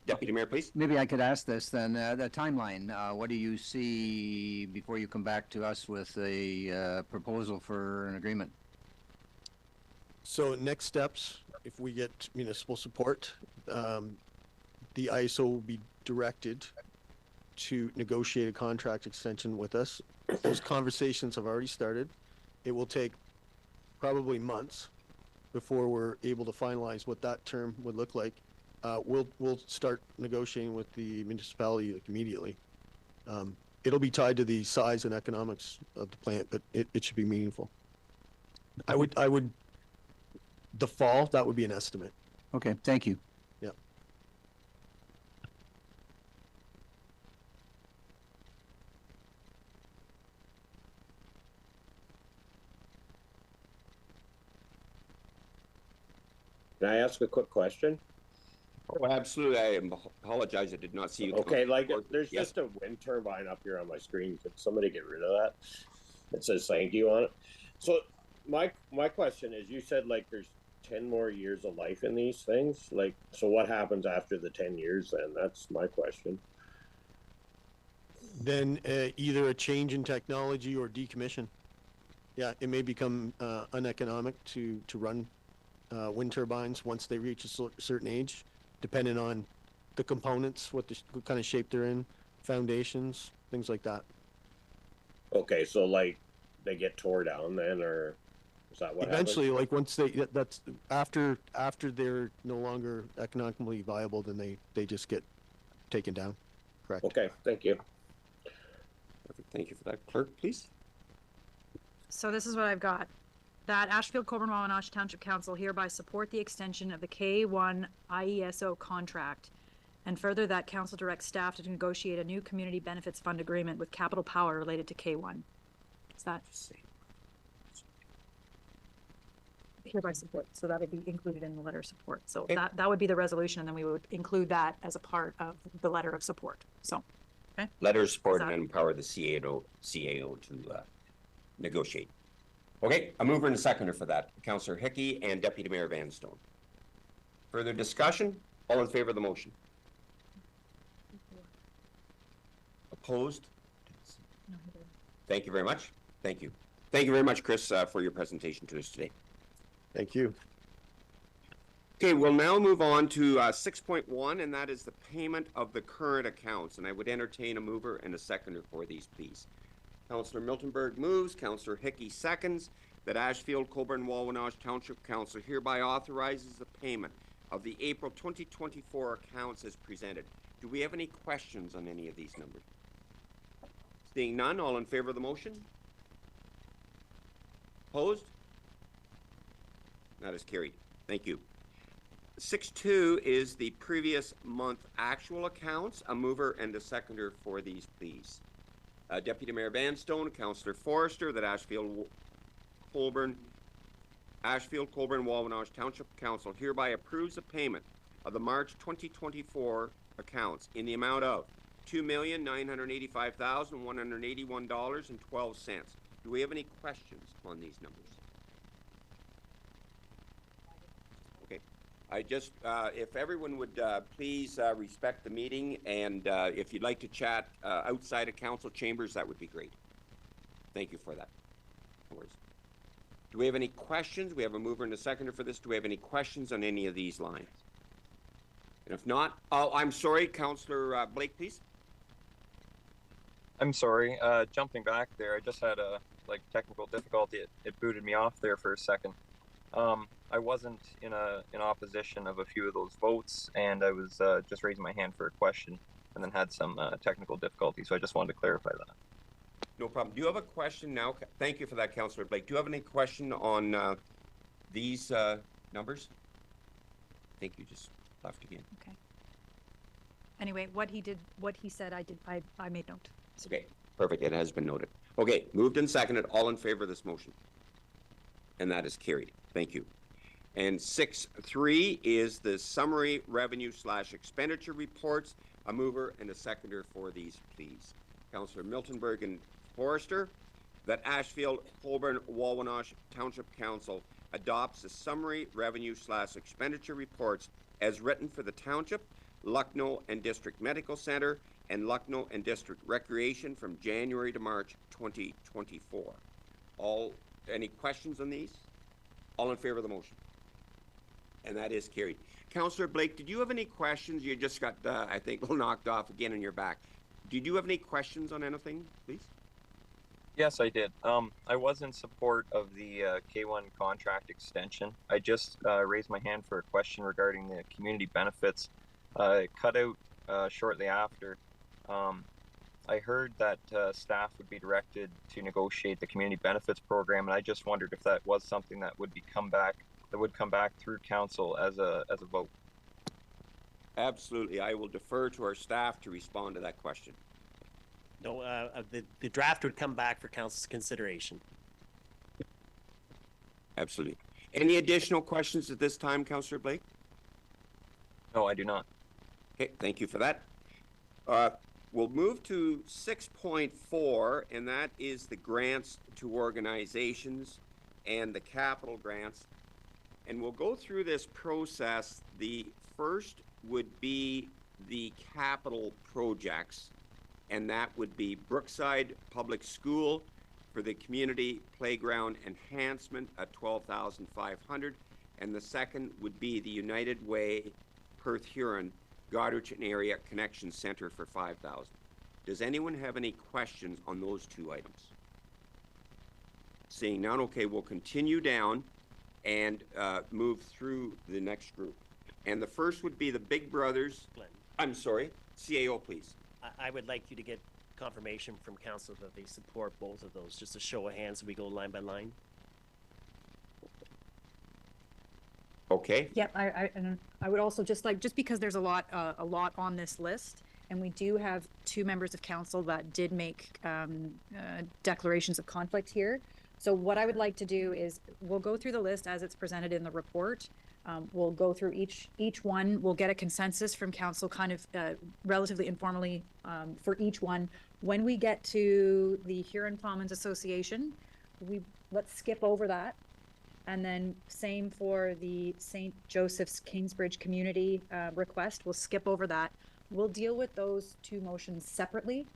Deputy Mayor, please. Maybe I could ask this then, the timeline, what do you see before you come back to us with a proposal for an agreement? So next steps, if we get municipal support, the ISO will be directed to negotiate a contract extension with us. Those conversations have already started. It will take probably months before we're able to finalize what that term would look like. We'll start negotiating with the municipality immediately. It'll be tied to the size and economics of the plant, but it should be meaningful. I would the fall, that would be an estimate. Okay, thank you. Yeah. Can I ask a quick question? Oh, absolutely. I apologize. I did not see you. Okay, like there's just a wind turbine up here on my screen. Could somebody get rid of that? It says thank you on it. So my question is, you said like there's 10 more years of life in these things. Like, so what happens after the 10 years then? That's my question. Then either a change in technology or decommission. Yeah, it may become uneconomic to run wind turbines once they reach a certain age, depending on the components, what kind of shape they're in, foundations, things like that. Okay, so like they get tore down then, or is that what eventually happens? like once that's after they're no longer economically viable, then they just get taken down. Correct. Okay, thank you. Perfect. Thank you for that. Clerk, please. So this is what I've got. That Ashfield-Colborne-Wawanosh Township Council hereby support the extension of the K1 IESO contract, and further that council directs staff to negotiate a new community benefits fund agreement with Capital Power related to K1. Is that hereby support? So that would be included in the letter of support. So Okay. that would be the resolution, and then we would include that as a part of the letter of support. So, okay. Letter of support Is that- and empower the CAO to negotiate. Okay, a mover and a seconder for that. Councillor Hickey and Deputy Mayor Vanstone. Further discussion? All in favor of the motion? Opposed? Thank you very much. Thank you. Thank you very much, Chris, for your presentation to us today. Thank you. Okay, we'll now move on to 6.1, and that is the payment of the current accounts. And I would entertain a mover and a seconder for these, please. Councillor Miltenberg moves, Councillor Hickey seconds, that Ashfield-Colborne-Wawanosh Township Council hereby authorizes the payment of the April 2024 accounts as presented. Do we have any questions on any of these numbers? Seeing none, all in favor of the motion? Opposed? That is carried. Thank you. 6.2 is the previous month actual accounts. A mover and a seconder for these, please. Deputy Mayor Vanstone, Councillor Forrester, that Ashfield-Colborne-Wawanosh Township Council hereby approves the payment of the March 2024 accounts in the amount of $2,985,181.12. Do we have any questions on these numbers? Okay. I just, if everyone would please respect the meeting, and if you'd like to chat outside of council chambers, that would be great. Thank you for that. No worries. Do we have any questions? We have a mover and a seconder for this. Do we have any questions on any of these lines? And if not, oh, I'm sorry, Councillor Blake, please. I'm sorry, jumping back there, I just had a technical difficulty. It booted me off there for a second. I wasn't in opposition of a few of those votes, and I was just raising my hand for a question, and then had some technical difficulty. So I just wanted to clarify that. No problem. Do you have a question now? Thank you for that, Councillor Blake. Do you have any question on these numbers? I think you just left again. Okay. Anyway, what he said, I made note. Okay, perfect. It has been noted. Okay, moved and seconded. All in favor of this motion? And that is carried. Thank you. And 6.3 is the summary revenue / expenditure reports. A mover and a seconder for these, please. Councillor Miltenberg and Forrester, that Ashfield-Colborne-Wawanosh Township Council adopts the summary revenue / expenditure reports as written for the Township, Lucknow and District Medical Center, and Lucknow and District Recreation from January to March 2024. Any questions on these? All in favor of the motion? And that is carried. Councillor Blake, did you have any questions? You just got, I think, knocked off again in your back. Did you have any questions on anything, please? Yes, I did. I was in support of the K1 contract extension. I just raised my hand for a question regarding the community benefits. It cut out shortly after. I heard that staff would be directed to negotiate the community benefits program, and I just wondered if that was something that would come back through council as a vote. Absolutely. I will defer to our staff to respond to that question. No, the draft would come back for council's consideration. Absolutely. Any additional questions at this time, Councillor Blake? No, I do not. Okay, thank you for that. We'll move to 6.4, and that is the grants to organizations and the capital grants. And we'll go through this process. The first would be the capital projects, and that would be Brookside Public School for the community playground enhancement at $12,500, and the second would be the United Way Perth Huron Goderich Area Connection Center for $5,000. Does anyone have any questions on those two items? Seeing none, okay, we'll continue down and move through the next group. And the first would be the Big Brothers. Glenn, I'm sorry, CAO, please. I would like you to get confirmation from council that they support both of those. Just a show of hands so we go line by line. Okay. Yep, I would also just because there's a lot on this list, and we do have two members of council that did make declarations of conflict here. So what I would like to do is we'll go through the list as it's presented in the report. We'll go through each one. We'll get a consensus from council kind of relatively informally for each one. When we get to the Huron Commons Association, let's skip over that. And then same for the St. Joseph's Kingsbridge community request. We'll skip over that. We'll deal with those two motions separately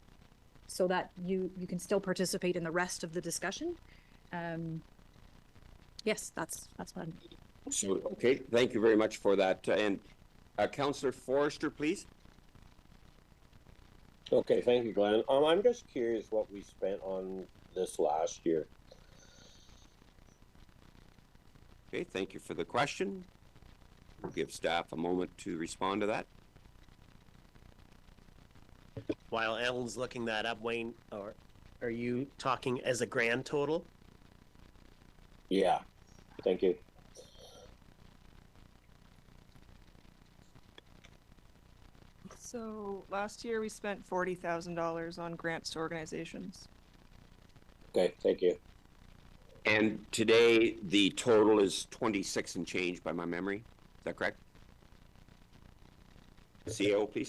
so that you can still participate in the rest of the discussion. Yes, that's what I'm. So, okay, thank you very much for that. And Councillor Forrester, please. Okay, thank you, Glenn. I'm just curious what we spent on this last year. Okay, thank you for the question. We'll give staff a moment to respond to that. While Ellen's looking that up, Wayne, or are you talking as a grand total? Yeah, thank you. So last year we spent $40,000 on grants to organizations. Okay, thank you. And today, the total is 26 and change by my memory. Is that correct? CO, please.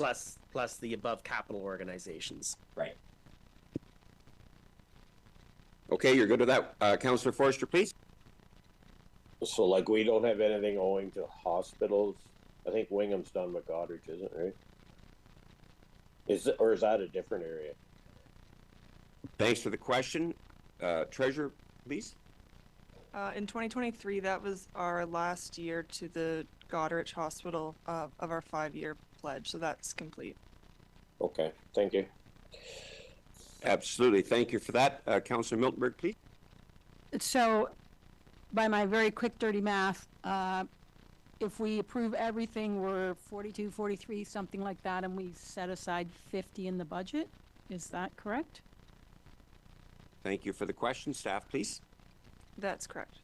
Plus the above capital organizations. Right. Okay, you're good with that. Councillor Forrester, please. So, like, we don't have anything owing to hospitals. I think Wingham's done with Goderich, isn't it, right? Or is that a different area? Thanks for the question. Treasurer, please. In 2023, that was our last year to the Goderich Hospital of our 5-year pledge, so that's complete. Okay, thank you. Absolutely, thank you for that. Councillor Miltenberg, please. So, by my very quick dirty math, if we approve everything, we're 42, 43, something like that, and we set aside 50 in the budget. Is that correct? Thank you for the question. Staff, please. That's correct.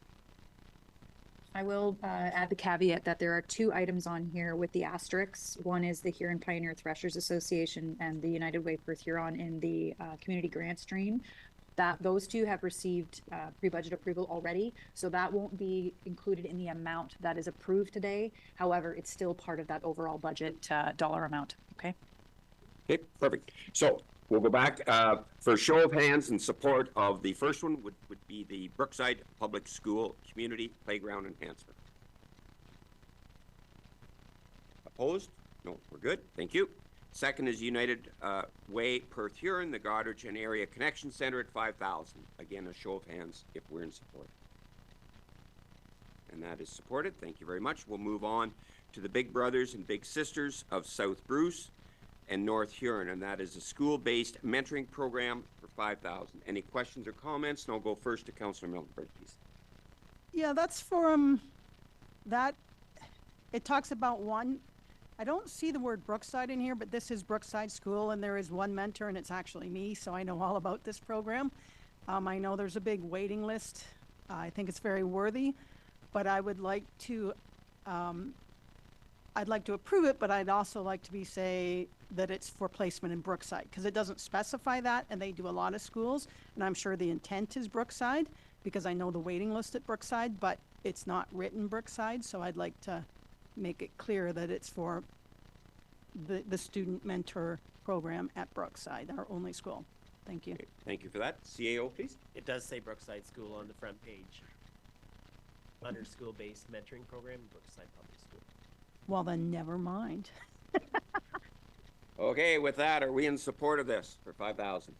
I will add the caveat that there are two items on here with the asterisks. One is the Huron Pioneer Threshers Association and the United Way for Huron in the community grant stream. Those two have received pre-budget approval already, so that won't be included in the amount that is approved today. However, it's still part of that overall budget dollar amount. Okay. Okay, perfect. So we'll go back for show of hands in support of the first one would be the Brookside Public School Community Playground Enhancement. Opposed? No, we're good. Thank you. Second is United Way Perth Huron, the Goderich and Area Connection Center at 5,000. Again, a show of hands if we're in support. And that is supported. Thank you very much. We'll move on to the Big Brothers and Big Sisters of South Bruce and North Huron, and that is a school-based mentoring program for 5,000. Any questions or comments? And I'll go first to Councillor Miltenberg, please. Yeah, that's for that. It talks about one. I don't see the word Brookside in here, but this is Brookside School, and there is one mentor, and it's actually me, so I know all about this program. I know there's a big waiting list. I think it's very worthy, but I would like to. I'd like to approve it, but I'd also like to say that it's for placement in Brookside, because it doesn't specify that, and they do a lot of schools, and I'm sure the intent is Brookside, because I know the waiting list at Brookside, but it's not written Brookside, so I'd like to make it clear that it's for the student mentor program at Brookside, our only school. Thank you. Okay, thank you for that. CAO, please. It does say Brookside School on the front page. Under school-based mentoring program, Brookside Public School. Well, then never mind. Okay, with that, are we in support of this for 5,000?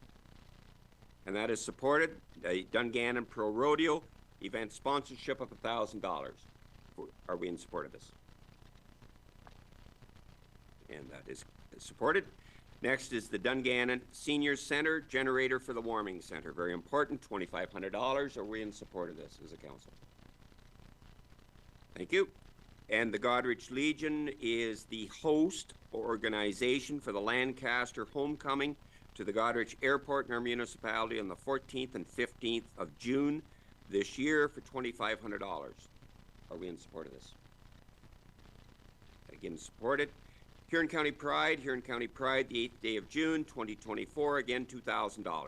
And that is supported. The Dungannon Pro Rodeo event sponsorship of $1,000. Are we in support of this? And that is supported. Next is the Dungannon Senior Center generator for the warming center. Very important, $2,500. Are we in support of this as a council? Thank you. And the Goderich Legion is the host organization for the Lancaster Homecoming to the Goderich Airport in our municipality on the 14th and 15th of June this year for $2,500. Are we in support of this? Again, supported. Huron County Pride, the 8th day of June, 2024, again, $2,000.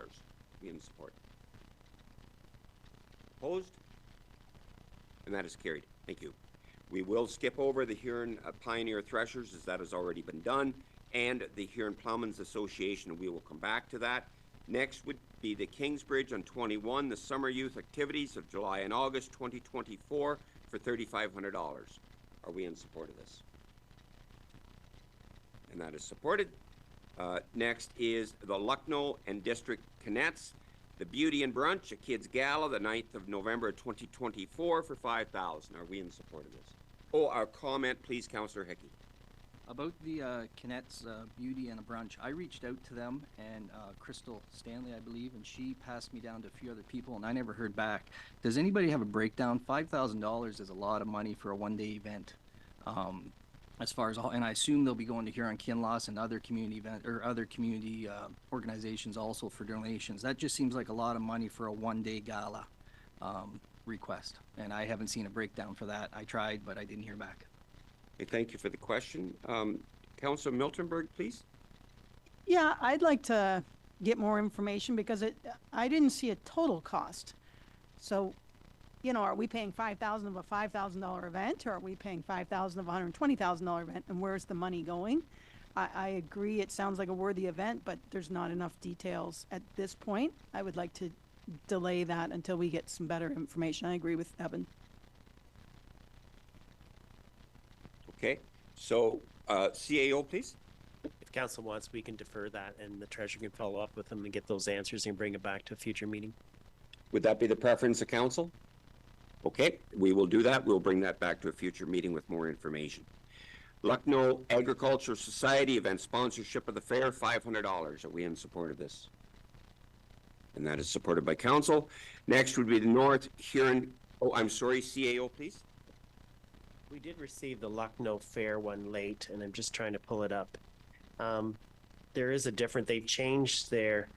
We in support. Opposed? And that is carried. Thank you. We will skip over the Huron Pioneer Threshers, as that has already been done, and the Huron Plowmen's Association, and we will come back to that. Next would be the Kingsbridge on 21, the Summer Youth Activities of July and August 2024 for $3,500. Are we in support of this? And that is supported. Next is the Lucknow and District Cadets, the Beauty and Brunch, a kids gala, the 9th of November 2024 for $5,000. Are we in support of this? Oh, our comment, please, Councillor Hickey. About the Kinet's Beauty and a Brunch, I reached out to them and Crystal Stanley, I believe, and she passed me down to a few other people, and I never heard back. Does anybody have a breakdown? $5,000 is a lot of money for a one-day event. As far as all, and I assume they'll be going to Huron-Kinloss and other community organizations also for donations. That just seems like a lot of money for a one-day gala request, and I haven't seen a breakdown for that. I tried, but I didn't hear back. Okay, thank you for the question. Councillor Miltenberg, please. Yeah, I'd like to get more information because I didn't see a total cost. So, you know, are we paying $5,000 of a $5,000 event, or are we paying $5,000 of a $120,000 event, and where's the money going? I agree it sounds like a worthy event, but there's not enough details at this point. I would like to delay that until we get some better information. I agree with Evan. Okay, so CAO, please. If council wants, we can defer that and the treasurer can follow up with them and get those answers and bring it back to a future meeting. Would that be the preference of council? Okay, we will do that. We'll bring that back to a future meeting with more information. Lucknow Agricultural Society event sponsorship of the fair, $500. Are we in support of this? And that is supported by council. Next would be the North Huron, oh, I'm sorry, CAO, please. We did receive the Lucknow Fair one late, and I'm just trying to pull it up. There is a different, they changed their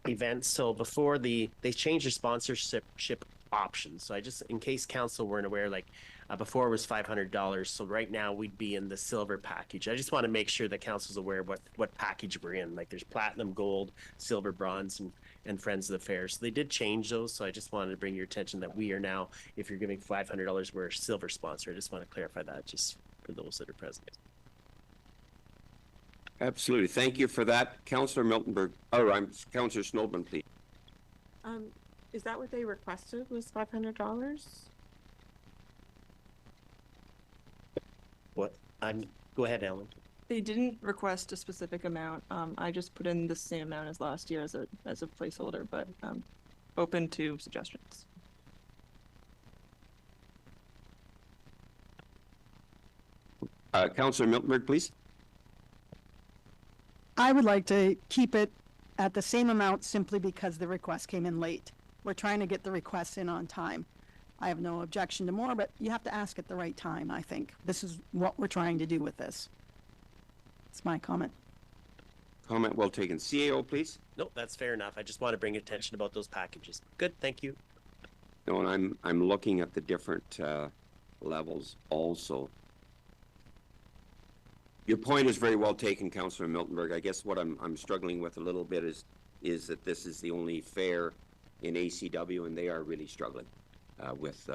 events. So before they changed their sponsorship options. So I just, in case council weren't aware, like before it was $500. So right now we'd be in the silver package. I just want to make sure that council's aware of what package we're in. Like there's platinum, gold, silver, bronze, and Friends of the Fair. So they did change those. So I just wanted to bring your attention that we are now, if you're giving $500, we're a silver sponsor. I just want to clarify that just for those that are present. Absolutely. Thank you for that. Councillor Miltenberg, I'm Councillor Snowden, please. Is that what they requested, was $500? What? Go ahead, Ellen. They didn't request a specific amount. I just put in the same amount as last year as a placeholder, but open to suggestions. Councillor Miltenberg, please. I would like to keep it at the same amount simply because the request came in late. We're trying to get the requests in on time. I have no objection to more, but you have to ask at the right time, I think. This is what we're trying to do with this. It's my comment. Comment well taken. CAO, please. Nope, that's fair enough. I just want to bring attention about those packages. Good, thank you. No, and I'm looking at the different levels also. Your point is very well taken, Councillor Miltenberg. I guess what I'm struggling with a little bit is that this is the only fair in ACW, and they are really struggling with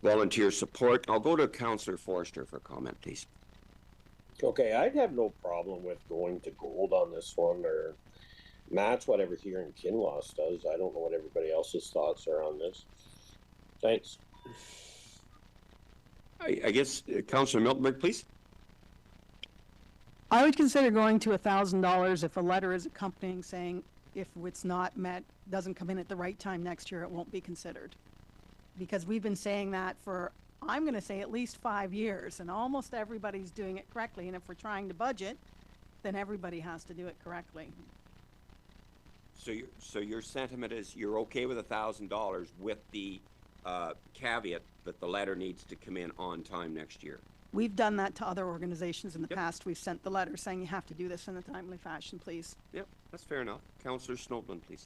volunteer support. I'll go to Councillor Forster for comment, please. Okay, I'd have no problem with going to gold on this one or match whatever here in Kinloss does. I don't know what everybody else's thoughts are on this. Thanks. I guess Councillor Miltenberg, please. I would consider going to $1,000 if a letter is accompanying saying if it's not met, doesn't come in at the right time next year, it won't be considered. Because we've been saying that for, I'm going to say, at least 5 years, and almost everybody's doing it correctly. And if we're trying to budget, then everybody has to do it correctly. So your sentiment is you're okay with $1,000 with the caveat that the letter needs to come in on time next year? We've done that to other organizations in the past. We've sent the letter saying you have to do this in a timely fashion, please. Yep, that's fair enough. Councillor Snowden, please.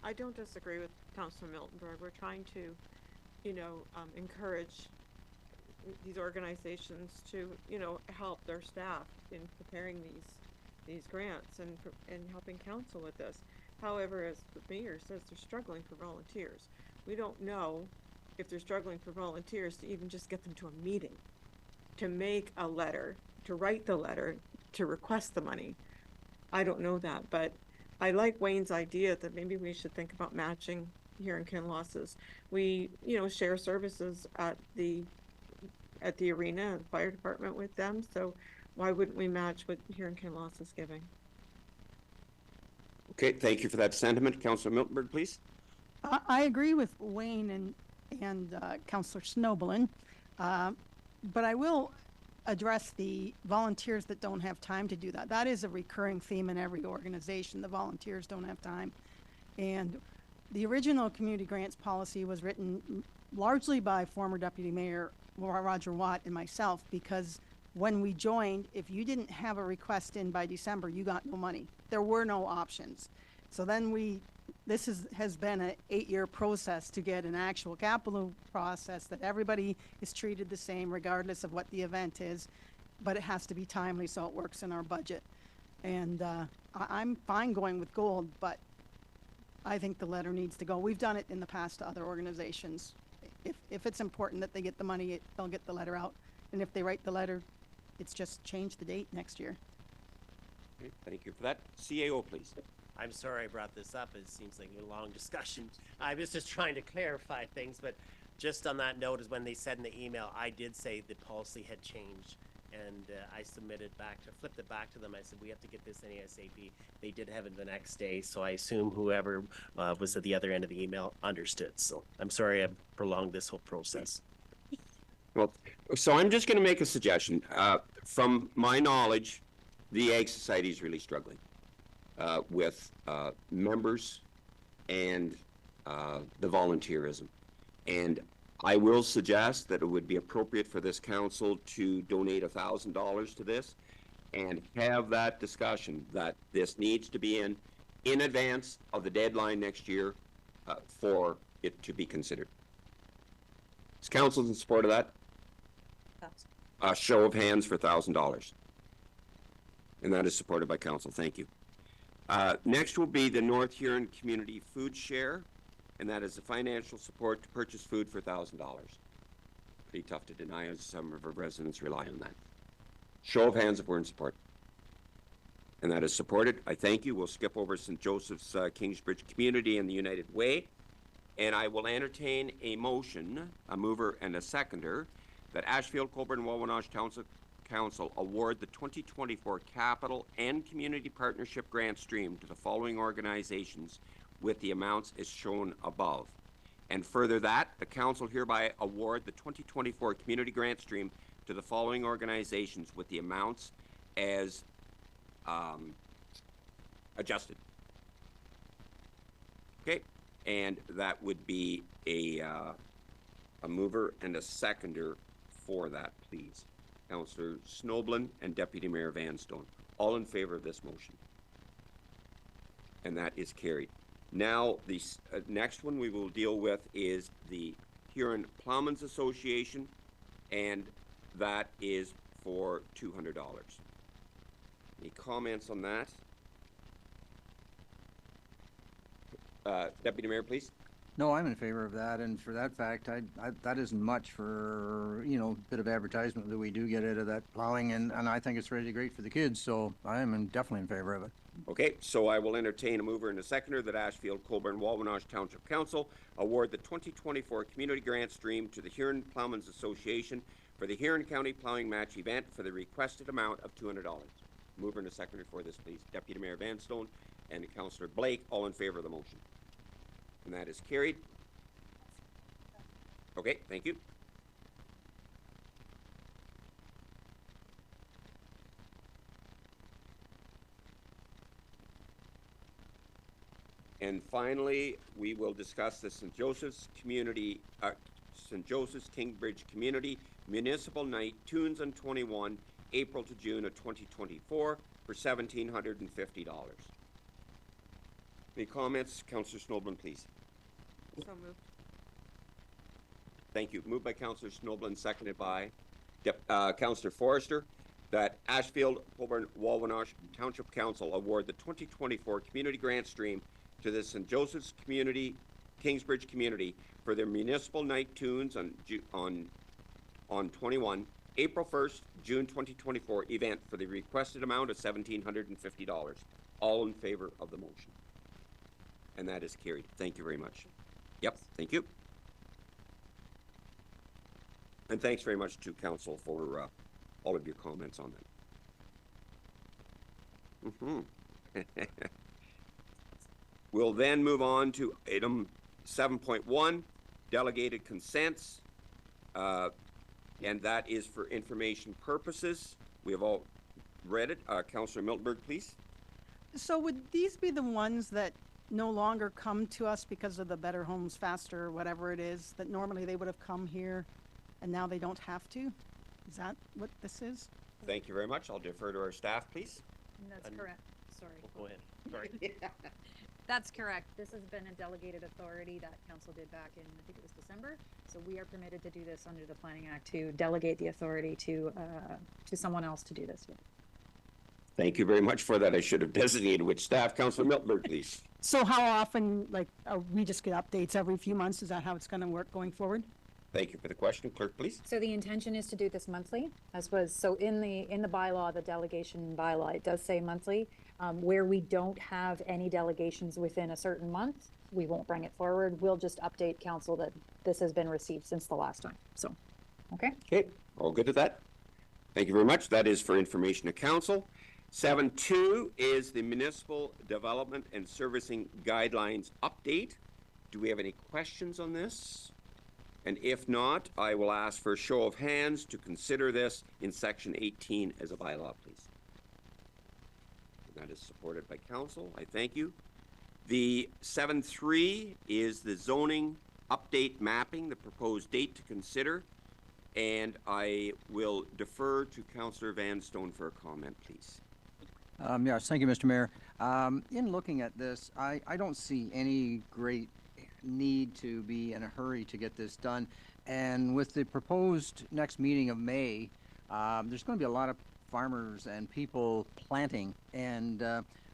I don't disagree with Councillor Miltenberg. We're trying to, encourage these organizations to, help their staff in preparing these grants and helping council with this. However, as the mayor says, they're struggling for volunteers. We don't know if they're struggling for volunteers to even just get them to a meeting, to make a letter, to write the letter, to request the money. I don't know that, but I like Wayne's idea that maybe we should think about matching here in Kinlosses. We, share services at the arena and fire department with them, so why wouldn't we match what here in Kinloss is giving? Okay, thank you for that sentiment. Councillor Miltenberg, please. I agree with Wayne and Councillor Snowblin, but I will address the volunteers that don't have time to do that. That is a recurring theme in every organization. The volunteers don't have time. And the original community grants policy was written largely by former Deputy Mayor Roger Watt and myself, because when we joined, if you didn't have a request in by December, you got no money. There were no options. So then this has been an 8-year process to get an actual capital process that everybody is treated the same regardless of what the event is, but it has to be timely so it works in our budget. And I'm fine going with gold, but I think the letter needs to go. We've done it in the past to other organizations. If it's important that they get the money, they'll get the letter out. And if they write the letter, it's just change the date next year. Okay, thank you for that. CAO, please. I'm sorry I brought this up. It seems like a long discussion. I was just trying to clarify things, but just on that note is when they said in the email, I did say the policy had changed, and I flipped it back to them. I said, we have to get this in ASAP. They did have it the next day, so I assume whoever was at the other end of the email understood. So I'm sorry I prolonged this whole process. Well, so I'm just going to make a suggestion. From my knowledge, the Ag Society is really struggling with members and the volunteerism. And I will suggest that it would be appropriate for this council to donate $1,000 to this and have that discussion that this needs to be in advance of the deadline next year for it to be considered. Is council in support of that? A show of hands for $1,000. And that is supported by council. Thank you. Next will be the North Huron Community Food Share, and that is the financial support to purchase food for $1,000. Pretty tough to deny, as some of our residents rely on that. Show of hands if we're in support. And that is supported. I thank you. We'll skip over St. Joseph's Kingsbridge Community and the United Way. And I will entertain a motion, a mover and a seconder, that Ashfield-Colborne-Wawanosh Council award the 2024 Capital and Community Partnership Grant Stream to the following organizations with the amounts as shown above. And further that, the council hereby award the 2024 Community Grant Stream to the following organizations with the amounts as adjusted. Okay, and that would be a mover and a seconder for that, please. Councillor Snowblin and Deputy Mayor Vanstone. All in favor of this motion? And that is carried. Now, the next one we will deal with is the Huron Plowmen's Association, and that is for $200. Any comments on that? Deputy Mayor, please. No, I'm in favor of that, and for that fact, that isn't much for, a bit of advertisement that we do get out of that plowing, and I think it's really great for the kids, so I am definitely in favor of it. Okay, so I will entertain a mover and a seconder that Ashfield-Colborne-Wawanosh Township Council award the 2024 Community Grant Stream to the Huron Plowmen's Association for the Huron County Plowing Match event for the requested amount of $200. Mover and a seconder for this, please. Deputy Mayor Vanstone and Councillor Blake, all in favor of the motion. And that is carried. Okay, thank you. And finally, we will discuss the St. Joseph's Kingsbridge Community Municipal Night Tunes on 21, April to June of 2024 for $1,750. Any comments? Councillor Snowblin, please. So moved. Thank you. Moved by Councillor Snowblin, seconded by Councillor Forrester, that Ashfield-Colborne-Wawanosh Township Council award the 2024 Community Grant Stream to the St. Joseph's Kingsbridge Community for their Municipal Night Tunes on 21, April 1st, June 2024 event for the requested amount of $1,750. All in favor of the motion? And that is carried. Thank you very much. Yep, thank you. And thanks very much to council for all of your comments on that. We'll then move on to item 7.1, delegated consents. And that is for information purposes. We have all read it. Councillor Miltenberg, please. So would these be the ones that no longer come to us because of the Better Homes Faster, or whatever it is, that normally they would have come here and now they don't have to? Is that what this is? Thank you very much. I'll defer to our staff, please. That's correct. Sorry. Go ahead. Sorry. That's correct. This has been a delegated authority that council did back in, I think it was December. So we are permitted to do this under the Planning Act, to delegate the authority to someone else to do this. Thank you very much for that. I should have designated which staff. Councillor Miltenberg, please. So how often, like, we just get updates every few months? Is that how it's going to work going forward? Thank you for the question. Clerk, please. So the intention is to do this monthly, as was, so in the bylaw, the delegation bylaw, it does say monthly. Where we don't have any delegations within a certain month, we won't bring it forward. We'll just update council that this has been received since the last time. So, okay. Okay, all good with that? Thank you very much. That is for information to council. 7.2 is the Municipal Development and Servicing Guidelines Update. Do we have any questions on this? And if not, I will ask for a show of hands to consider this in section 18 as a bylaw, please. And that is supported by council. I thank you. The 7.3 is the zoning update mapping, the proposed date to consider. And I will defer to Councillor Van Stone for a comment, please. Yes, thank you, Mr. Mayor. In looking at this, I don't see any great need to be in a hurry to get this done. And with the proposed next meeting of May, there's going to be a lot of farmers and people planting. And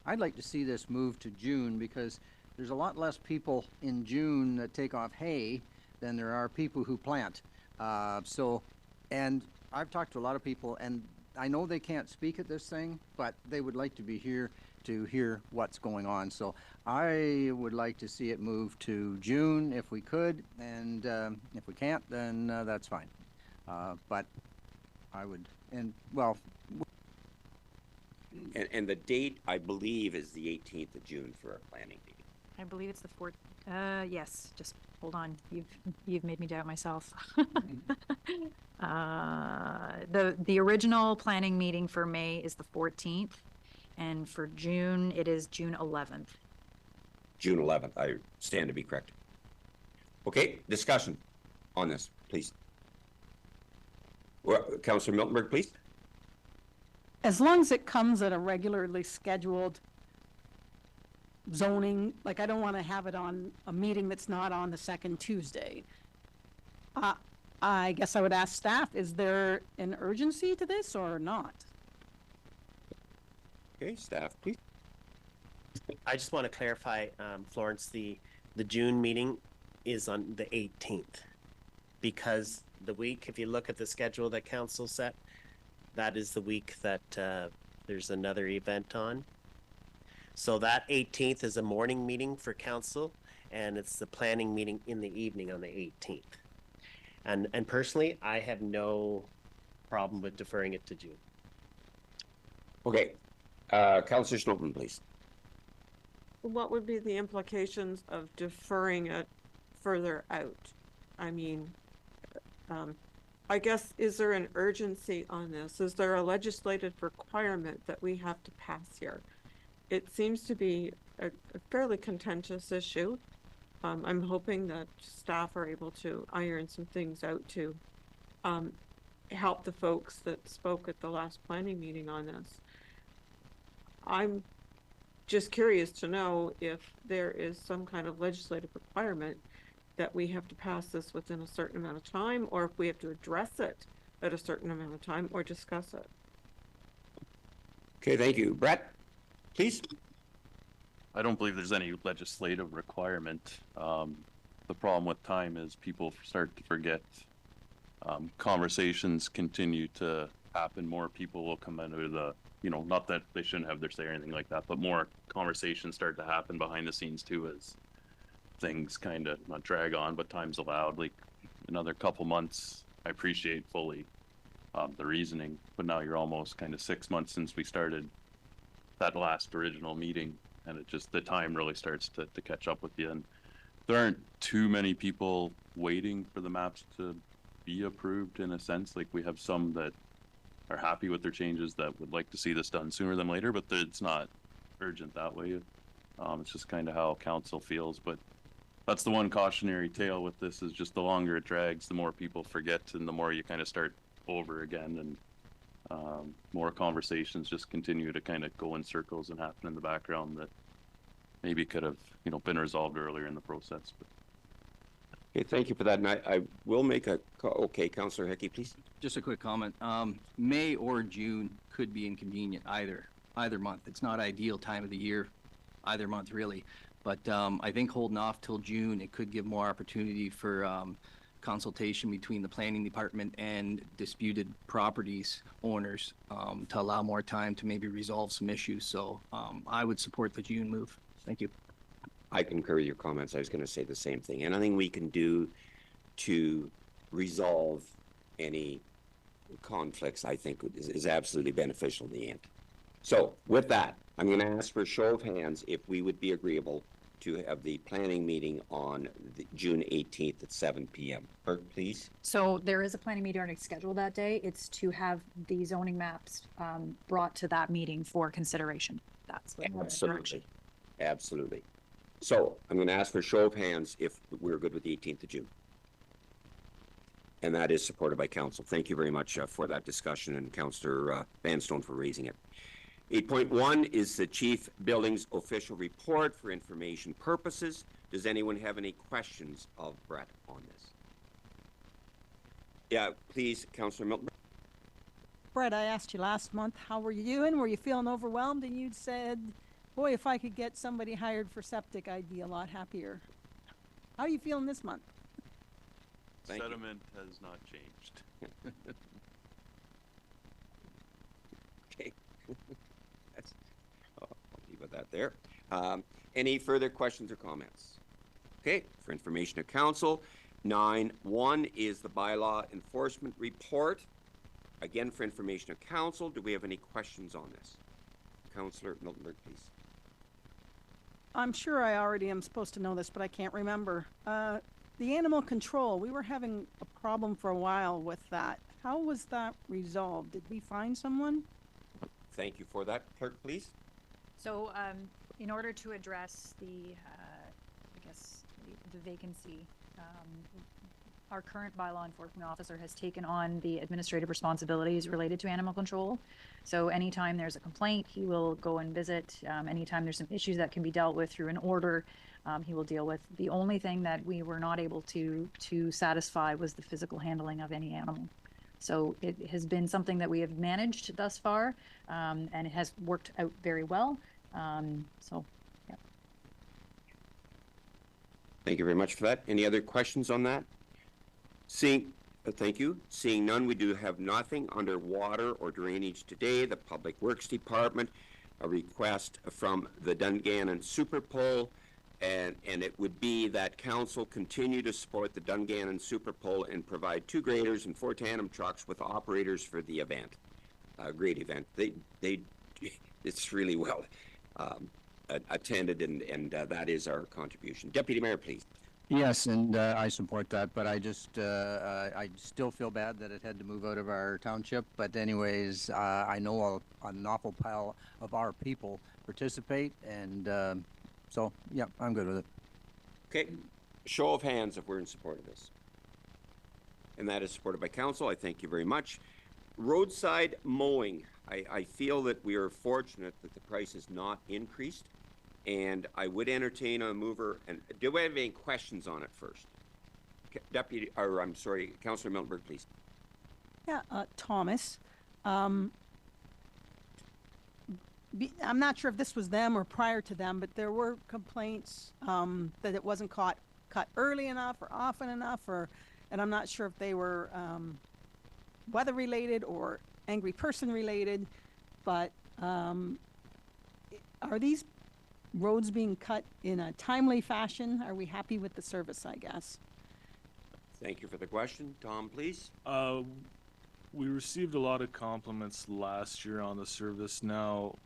I'd like to see this move to June, because there's a lot less people in June that take off hay than there are people who plant. And I've talked to a lot of people, and I know they can't speak at this thing, but they would like to be here to hear what's going on. So I would like to see it move to June if we could, and if we can't, then that's fine. But I would, and well. And the date, I believe, is the 18th of June for our planning meeting. I believe it's the 4th. Yes, just hold on. You've made me doubt myself. The original planning meeting for May is the 14th, and for June it is June 11th. June 11th. I stand to be correct. Okay, discussion on this, please. Well, Councillor Miltenberg, please. As long as it comes at a regularly scheduled zoning, like I don't want to have it on a meeting that's not on the second Tuesday. I guess I would ask staff, is there an urgency to this or not? Okay, staff, please. I just want to clarify, Florence, the June meeting is on the 18th, because the week, if you look at the schedule that council set, that is the week that there's another event on. So that 18th is a morning meeting for council, and it's the planning meeting in the evening on the 18th. And personally, I have no problem with deferring it to June. Okay, Councillor Snowden, please. What would be the implications of deferring it further out? I mean, I guess, is there an urgency on this? Is there a legislative requirement that we have to pass here? It seems to be a fairly contentious issue. I'm hoping that staff are able to iron some things out to help the folks that spoke at the last planning meeting on this. I'm just curious to know if there is some kind of legislative requirement that we have to pass this within a certain amount of time, or if we have to address it at a certain amount of time or discuss it. Okay, thank you. Brett, please. I don't believe there's any legislative requirement. The problem with time is people start to forget. Conversations continue to happen. More people will come under the you know, not that they shouldn't have their say or anything like that, but more conversations start to happen behind the scenes too, as things kind of not drag on, but time's allowed. Like another couple months, I appreciate fully the reasoning, but now you're almost kind of 6 months since we started that last original meeting, and it just, the time really starts to catch up with you. And there aren't too many people waiting for the maps to be approved in a sense. Like we have some that are happy with their changes that would like to see this done sooner than later, but it's not urgent that way. It's just kind of how council feels. But that's the one cautionary tale with this, is just the longer it drags, the more people forget, and the more you kind of start over again, and more conversations just continue to kind of go in circles and happen in the background that maybe could have, you know, been resolved earlier in the process. But Okay, thank you for that. And I will make a, okay, Councillor Hickey, please. Just a quick comment. May or June could be inconvenient either month. It's not ideal time of the year, either month really. But I think holding off till June, it could give more opportunity for consultation between the planning department and disputed properties owners to allow more time to maybe resolve some issues. So I would support the June move. Thank you. I concur with your comments. I was going to say the same thing. Anything we can do to resolve any conflicts, I think, is absolutely beneficial in the end. So with that, I'm going to ask for a show of hands if we would be agreeable to have the planning meeting on June 18th at 7 p.m. Clerk, please. So there is a planning meeting already scheduled that day. It's to have the zoning maps brought to that meeting for consideration. That's what Absolutely. Absolutely. So I'm going to ask for a show of hands if we're good with the 18th of June. And that is supported by council. Thank you very much for that discussion, and Councillor Vanstone for raising it. 8.1 is the Chief Buildings Official Report for information purposes. Does anyone have any questions of Brett on this? Yeah, please, Councillor Milton. Brett, I asked you last month, how were you doing? Were you feeling overwhelmed? And you said, boy, if I could get somebody hired for septic, I'd be a lot happier. How are you feeling this month? Sentiment has not changed. Okay. I'll leave it that there. Any further questions or comments? Okay, for information of council, 9.1 is the bylaw enforcement report. Again, for information of council, do we have any questions on this? Councillor Miltenberg, please. I'm sure I already am supposed to know this, but I can't remember. The animal control, we were having a problem for a while with that. How was that resolved? Did we find someone? Thank you for that. Clerk, please. So, in order to address the, I guess, the vacancy, our current bylaw enforcement officer has taken on the administrative responsibilities related to animal control. So anytime there's a complaint, he will go and visit. Anytime there's some issues that can be dealt with through an order, he will deal with. The only thing that we were not able to satisfy was the physical handling of any animal. So it has been something that we have managed thus far, and it has worked out very well. So, yeah. Thank you very much for that. Any other questions on that? Thank you. Seeing none, we do have nothing under water or drainage today. The Public Works Department, a request from the Dungannon Super Pole, and it would be that council continue to support the Dungannon Super Pole and provide 2 graders and 4 tandem trucks with operators for the event. Great event. It's really well attended, and that is our contribution. Deputy Mayor, please. Yes, and I support that, but I just, I still feel bad that it had to move out of our township. But anyways, I know an awful pile of our people participate, and so, yeah, I'm good with it. Okay, show of hands if we're in support of this. And that is supported by council. I thank you very much. Roadside mowing. I feel that we are fortunate that the price has not increased. And I would entertain a mover. And do we have any questions on it first? Deputy, or I'm sorry, Councillor Miltenberg, please. Yeah, Thomas. I'm not sure if this was them or prior to them, but there were complaints that it wasn't cut early enough or often enough, and I'm not sure if they were weather related or angry person related, but Are these roads being cut in a timely fashion? Are we happy with the service, I guess? Thank you for the question. Tom, please. We received a lot of compliments last year on the service. Now,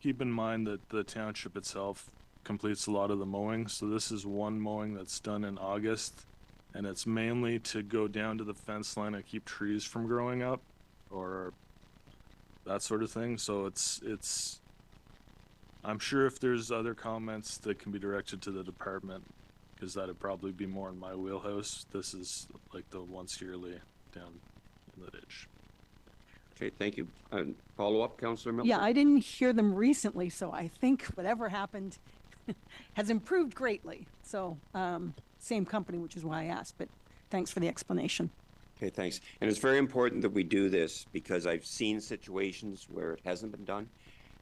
keep in mind that the township itself completes a lot of the mowing. So this is one mowing that's done in August, and it's mainly to go down to the fence line and keep trees from growing up or that sort of thing. So it's I'm sure if there's other comments that can be directed to the department, because that'd probably be more in my wheelhouse. This is like the once yearly down in the ditch. Okay, thank you. Follow up, Councillor Milton? Yeah, I didn't hear them recently, so I think whatever happened has improved greatly. So, same company, which is why I asked, but thanks for the explanation. Okay, thanks. And it's very important that we do this because I've seen situations where it hasn't been done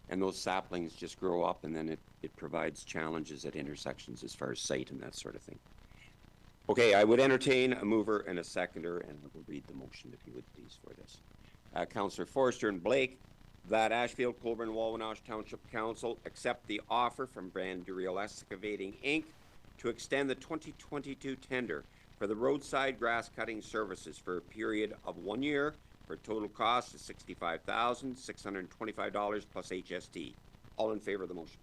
and those saplings just grow up and then it provides challenges at intersections as far as sight and that sort of thing. Okay, I would entertain a mover and a seconder, and I will read the motion if you would please for this. Councillor Forster and Blake, that Ashfield-Colborne-Wawanosh Township Council accept the offer from Brandurial Excavating Inc. to extend the 2022 tender for the roadside grass cutting services for a period of 1 year for a total cost of $65,625 plus HST. All in favor of the motion?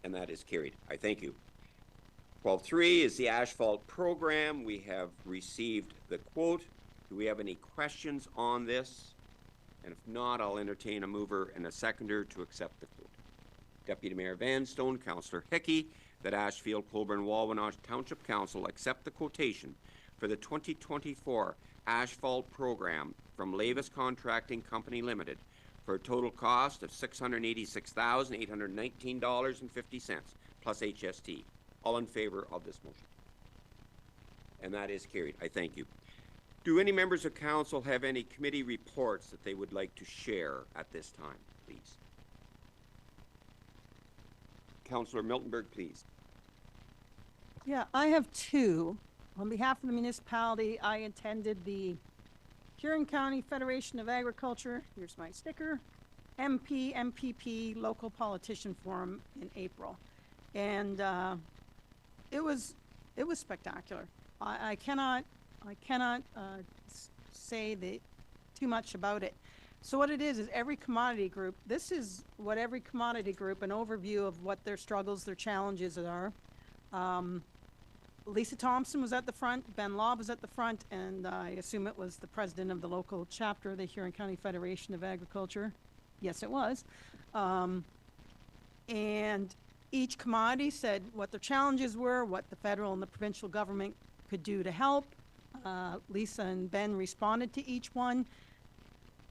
And that is carried. I thank you. 12.3 is the asphalt program. We have received the quote. Do we have any questions on this? And if not, I'll entertain a mover and a seconder to accept the quote. Deputy Mayor Vanstone, Councillor Hickey, that Ashfield-Colborne-Wawanosh Township Council accept the quotation for the 2024 asphalt program from Lavis Contracting Company Limited for a total cost of $686,819.50 plus HST. All in favor of this motion? And that is carried. I thank you. Do any members of council have any committee reports that they would like to share at this time, please? Councillor Miltenberg, please. Yeah, I have two. On behalf of the municipality, I attended the Huron County Federation of Agriculture, here's my sticker, MPP Local Politician Forum in April. And it was spectacular. I cannot say too much about it. So what it is every commodity group, this is what every commodity group, an overview of what their struggles, their challenges are. Lisa Thompson was at the front, Ben Law was at the front, and I assume it was the president of the local chapter of the Huron County Federation of Agriculture. Yes, it was. And each commodity said what their challenges were, what the federal and the provincial government could do to help. Lisa and Ben responded to each one,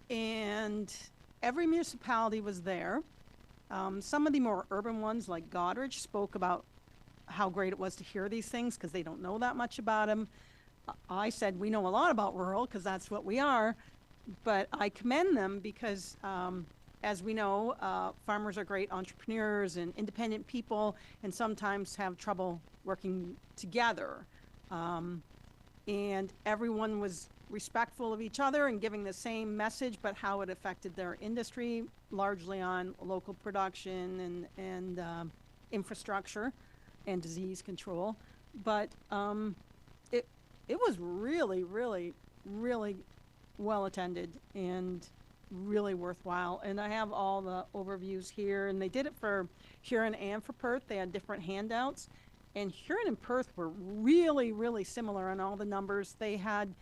and every municipality was there. Some of the more urban ones, like Goderich, spoke about how great it was to hear these things because they don't know that much about them. I said we know a lot about rural because that's what we are, but I commend them because as we know, farmers are great entrepreneurs and independent people and sometimes have trouble working together. And everyone was respectful of each other and giving the same message, but how it affected their industry, largely on local production and infrastructure and disease control. But it was really, really, really well attended and really worthwhile. And I have all the overviews here, and they did it for Huron and for Perth. They had different handouts. And Huron and Perth were really, really similar on all the numbers. They had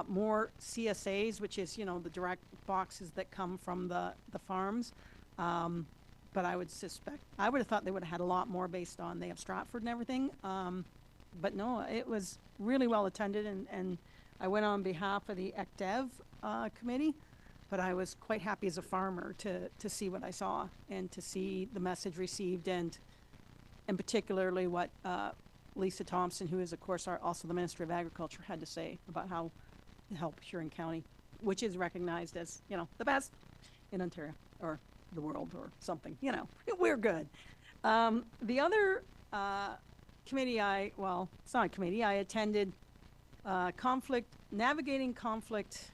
more CSAs, which is, you know, the direct boxes that come from the farms. But I would have thought they would have had a lot more based on they have Stratford and everything. But no, it was really well attended, and I went on behalf of the ECDEV committee, but I was quite happy as a farmer to see what I saw and to see the message received, and particularly what Lisa Thompson, who is of course also the Minister of Agriculture, had to say about how to help Huron County, which is recognized as, you know, the best in Ontario or the world or something. You know, we're good. The other committee it's not a committee, I attended navigating conflict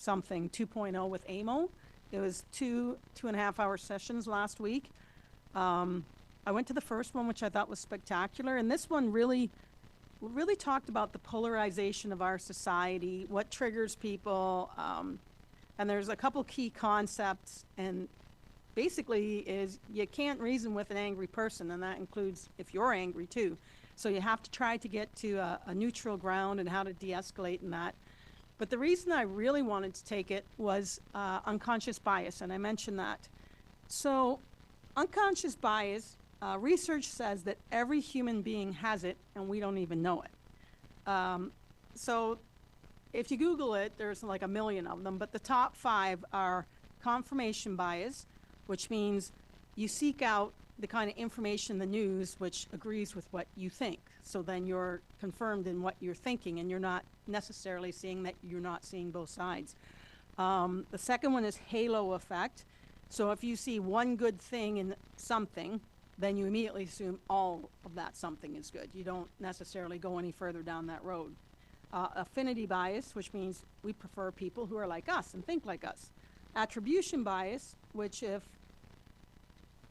something 2.0 with AMO. It was 2.5 hour sessions last week. I went to the first one, which I thought was spectacular, and this one really talked about the polarization of our society, what triggers people, and there's a couple key concepts, and basically is you can't reason with an angry person, and that includes if you're angry too. So you have to try to get to a neutral ground and how to de-escalate in that. But the reason I really wanted to take it was unconscious bias, and I mentioned that. So unconscious bias, research says that every human being has it, and we don't even know it. So if you Google it, there's like 1 million of them, but the top 5 are confirmation bias, which means you seek out the kind of information in the news which agrees with what you think. So then you're confirmed in what you're thinking, and you're not necessarily seeing that you're not seeing both sides. The second one is halo effect. So if you see one good thing in something, then you immediately assume all of that something is good. You don't necessarily go any further down that road. Affinity bias, which means we prefer people who are like us and think like us. Attribution bias, which if,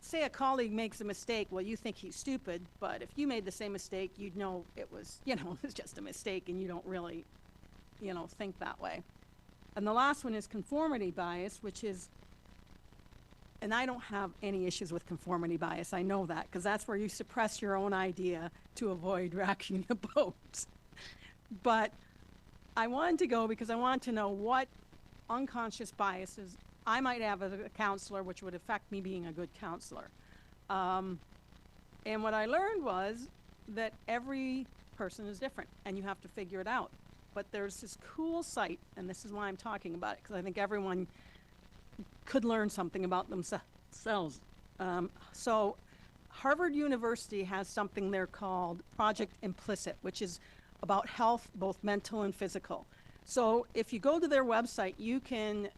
say a colleague makes a mistake, well, you think he's stupid, but if you made the same mistake, you'd know it was, it was just a mistake, and you don't really, think that way. And the last one is conformity bias, which is, and I don't have any issues with conformity bias, I know that, because that's where you suppress your own idea to avoid rocking the boat. But I wanted to go because I wanted to know what unconscious biases I might have as a counselor, which would affect me being a good counselor. And what I learned was that every person is different, and you have to figure it out. But there's this cool site, and this is why I'm talking about it, because I think everyone could learn something about themselves. So Harvard University has something there called Project Implicit, which is about health, both mental and physical. So if you go to their website, you can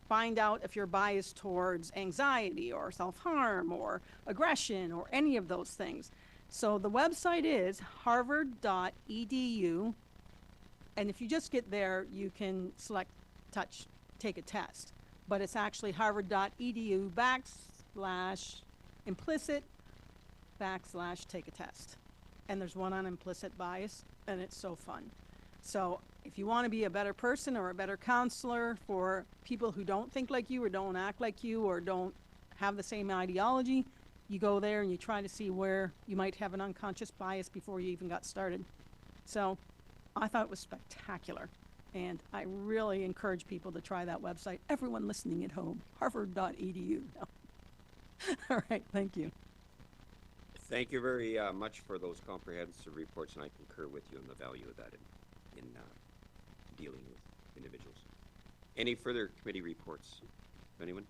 find out if you're biased towards anxiety or self-harm or aggression or any of those things. So the website is harvard.edu, and if you just get there, you can select take a test. But it's actually harvard.edu/implicit/take a test. And there's one on implicit bias, and it's so fun. So if you want to be a better person or a better counselor for people who don't think like you or don't act like you or don't have the same ideology, you go there and you try to see where you might have an unconscious bias before you even got started. So I thought it was spectacular, and I really encourage people to try that website. Everyone listening at home, harvard.edu. All right, thank you. Thank you very much for those comprehensive reports, and I concur with you on the value of that in dealing with individuals. Any further committee reports? Anyone?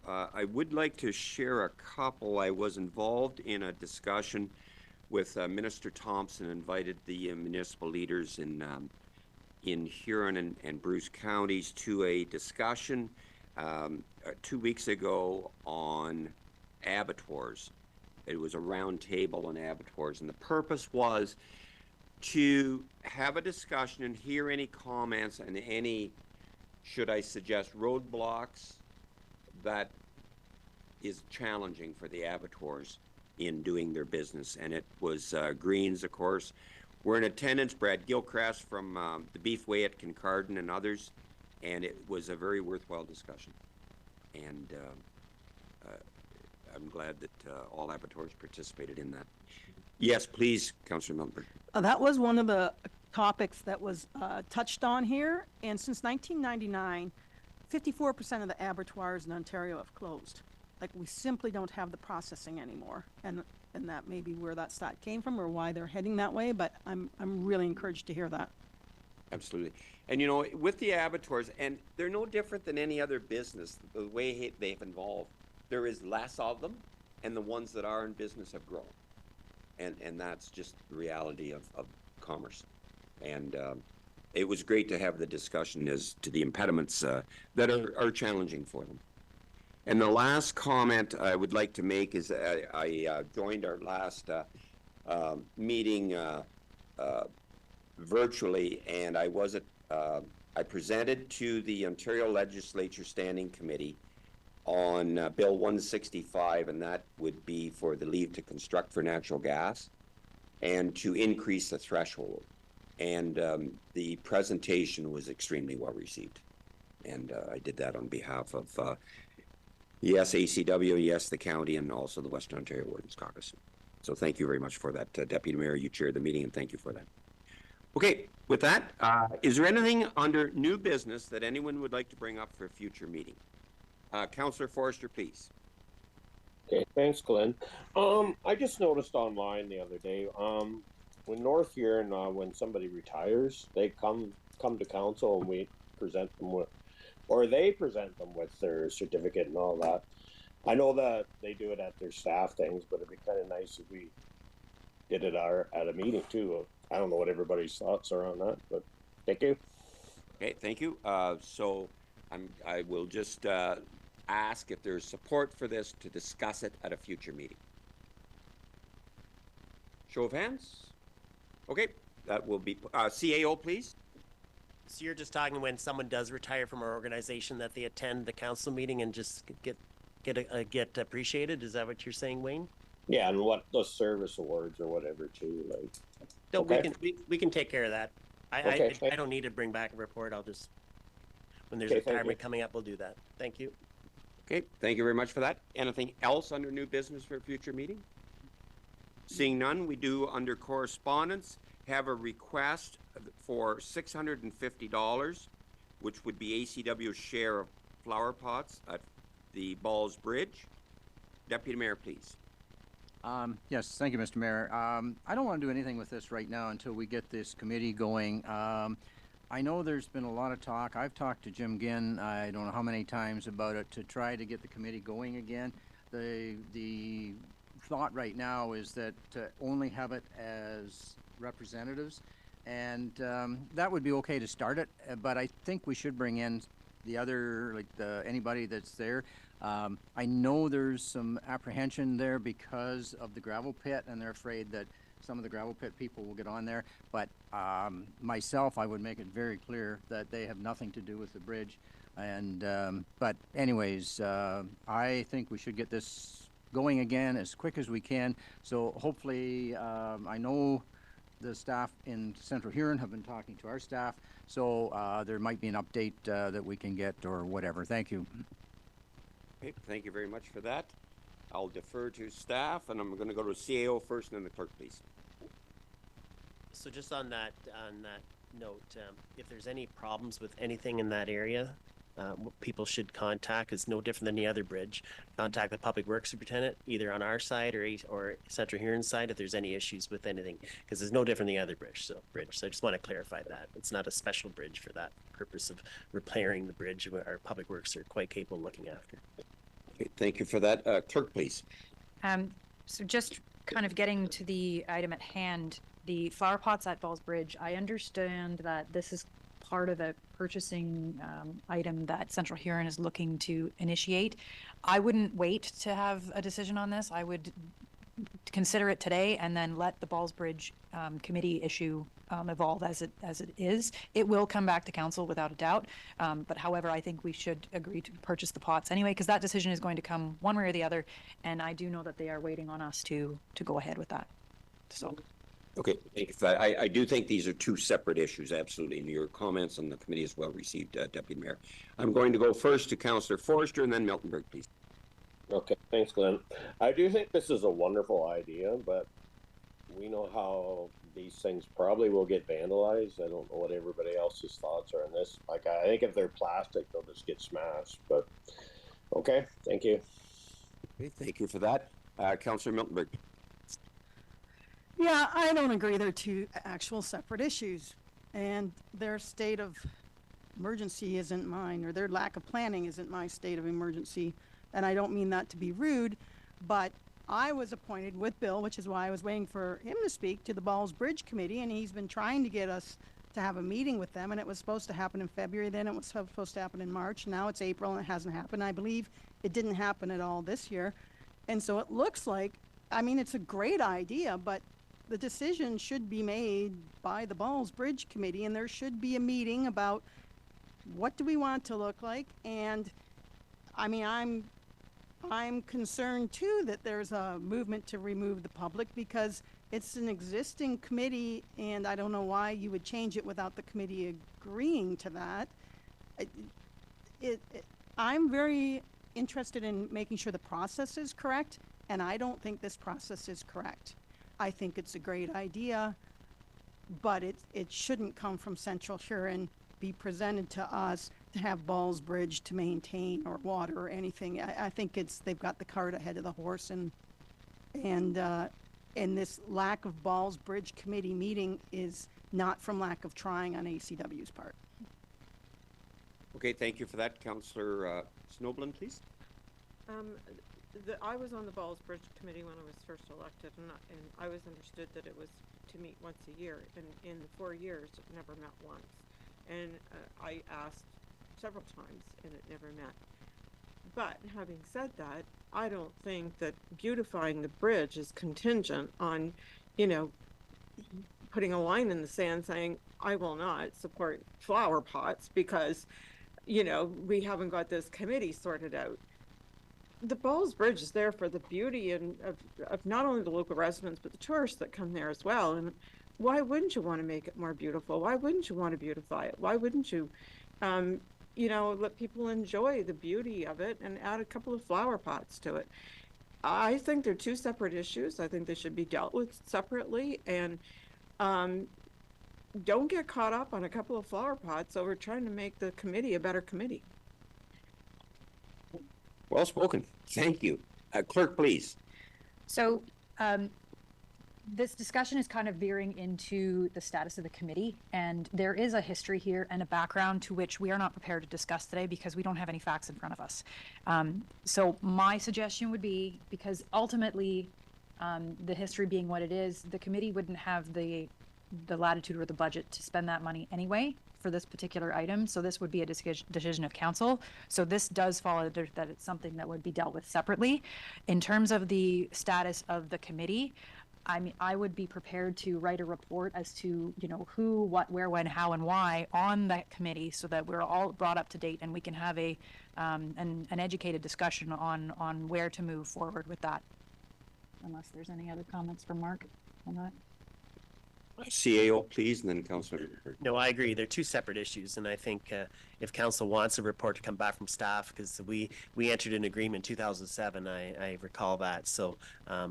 I would like to share a couple. I was involved in a discussion with Minister Thompson, invited the municipal leaders in Huron and Bruce counties to a discussion 2 weeks ago on abattoirs. It was a round table on abattoirs, and the purpose was to have a discussion and hear any comments and any, should I suggest, roadblocks that is challenging for the abattoirs in doing their business. And it was Greens, of course. We're in attendance, Brad Gilchrist from the Beefway at Kincardine and others, and it was a very worthwhile discussion. And I'm glad that all abattoirs participated in that. Yes, please, Councillor Miltenberg. That was one of the topics that was touched on here, and since 1999, 54% of the abattoirs in Ontario have closed. Like, we simply don't have the processing anymore, and that may be where that stat came from or why they're heading that way, but I'm really encouraged to hear that. Absolutely. And with the abattoirs, and they're no different than any other business, the way they've evolved, there is less of them, and the ones that are in business have grown. And that's just the reality of commerce. And it was great to have the discussion as to the impediments that are challenging for them. And the last comment I would like to make is I joined our last meeting virtually, and I I presented to the Ontario Legislature Standing Committee on Bill 165, and that would be for the leave to construct for natural gas and to increase the threshold. And the presentation was extremely well received. And I did that on behalf of, yes, ACW, yes, the county, and also the Western Ontario Wardens Caucus. So thank you very much for that, Deputy Mayor. You chaired the meeting, and thank you for that. Okay, with that, is there anything under new business that anyone would like to bring up for a future meeting? Councillor Forrester, please. Okay, thanks, Glenn. I just noticed online the other day, when North here and when somebody retires, they come to council and we present them with, or they present them with their certificate and all that. I know that they do it at their staff things, but it'd be kind of nice if we did it at a meeting too. I don't know what everybody's thoughts are on that, but thank you. Okay, thank you. So I will just ask if there's support for this to discuss it at a future meeting. Show of hands. Okay, that will be CAO, please. So you're just talking when someone does retire from our organization that they attend the council meeting and just get appreciated? Is that what you're saying, Wayne? Yeah, and what the service awards or whatever too, like. No, Okay. we can take care of that. Okay, I don't need to bring back a report. I'll just, when there's Okay, a thank retirement you. coming up, we'll do that. Thank you. Okay, thank you very much for that. Anything else under new business for a future meeting? Seeing none, we do under correspondence have a request for $650, which would be ACW's share of flower pots at the Balls Bridge. Deputy Mayor, please. Yes, thank you, Mr. Mayor. I don't want to do anything with this right now until we get this committee going. I know there's been a lot of talk. I've talked to Jim Ginn, I don't know how many times about it, to try to get the committee going again. The thought right now is that to only have it as representatives, and that would be okay to start it, but I think we should bring in the other, like anybody that's there. I know there's some apprehension there because of the gravel pit, and they're afraid that some of the gravel pit people will get on there, but myself, I would make it very clear that they have nothing to do with the bridge. And but anyways, I think we should get this going again as quick as we can. So hopefully, I know the staff in Central Huron have been talking to our staff, so there might be an update that we can get or whatever. Thank you. Okay, thank you very much for that. I'll defer to staff, and I'm going to go to CAO first and then the clerk, please. So just on that note, if there's any problems with anything in that area, what people should contact is no different than the other bridge. Contact the Public Works Superintendent, either on our side or Central Huron side, if there's any issues with anything, because it's no different than the other bridge. So I just want to clarify that it's not a special bridge for that purpose of repairing the bridge. Our Public Works are quite capable of looking after. Okay, thank you for that. Clerk, please. So just kind of getting to the item at hand, the flower pots at Balls Bridge, I understand that this is part of a purchasing item that Central Huron is looking to initiate. I wouldn't wait to have a decision on this. I would consider it today and then let the Balls Bridge committee issue evolve as it is. It will come back to council without a doubt. But however, I think we should agree to purchase the pots anyway, because that decision is going to come one way or the other. And I do know that they are waiting on us to go ahead with that. So. Okay, thank you for that. I do think these are two separate issues, absolutely, and your comments on the committee is well received, Deputy Mayor. I'm going to go first to Councillor Forrester and then Miltonberg, please. Okay, thanks, Glenn. I do think this is a wonderful idea, but we know how these things probably will get vandalized. I don't know what everybody else's thoughts are on this. Like, I think if they're plastic, they'll just get smashed, but okay, thank you. Okay, thank you for that. Councillor Miltonberg. Yeah, I don't agree. They're two actual separate issues, and their state of emergency isn't mine, or their lack of planning isn't my state of emergency. And I don't mean that to be rude, but I was appointed with Bill, which is why I was waiting for him to speak, to the Balls Bridge Committee, and he's been trying to get us to have a meeting with them, and it was supposed to happen in February, then it was supposed to happen in March, now it's April and it hasn't happened. I believe it didn't happen at all this year. And so it looks like, I mean, it's a great idea, but the decision should be made by the Balls Bridge Committee, and there should be a meeting about what do we want it to look like? And I mean, I'm concerned too that there's a movement to remove the public because it's an existing committee, and I don't know why you would change it without the committee agreeing to that. I'm very interested in making sure the process is correct, and I don't think this process is correct. I think it's a great idea, but it shouldn't come from Central Huron, be presented to us to have Balls Bridge to maintain or water or anything. I think they've got the cart ahead of the horse, and this lack of Balls Bridge committee meeting is not from lack of trying on ACW's part. Okay, thank you for that. Councillor Snoblin, please. I was on the Balls Bridge Committee when I was first elected, and I was understood that it was to meet once a year, and in the 4 years, it never met once. And I asked several times, and it never met. But having said that, I don't think that beautifying the bridge is contingent on, putting a line in the sand saying, I will not support flower pots because, we haven't got this committee sorted out. The Balls Bridge is there for the beauty of not only the local residents, but the tourists that come there as well. And why wouldn't you want to make it more beautiful? Why wouldn't you want to beautify it? Why wouldn't you, let people enjoy the beauty of it and add a couple of flower pots to it? I think they're two separate issues. I think they should be dealt with separately. And don't get caught up on a couple of flower pots over trying to make the committee a better committee. Well spoken. Thank you. Clerk, please. So this discussion is kind of veering into the status of the committee, and there is a history here and a background to which we are not prepared to discuss today because we don't have any facts in front of us. So my suggestion would be, because ultimately the history being what it is, the committee wouldn't have the latitude or the budget to spend that money anyway for this particular item. So this would be a decision of council. So this does follow that it's something that would be dealt with separately. In terms of the status of the committee, I mean, I would be prepared to write a report as to, who, what, where, when, how, and why on that committee, so that we're all brought up to date and we can have an educated discussion on where to move forward with that. Unless there's any other comments from Mark on that. CAO, please, and then Councillor. No, I agree. They're two separate issues, and I think if council wants a report to come back from staff, because we entered an agreement in 2007, I recall that, so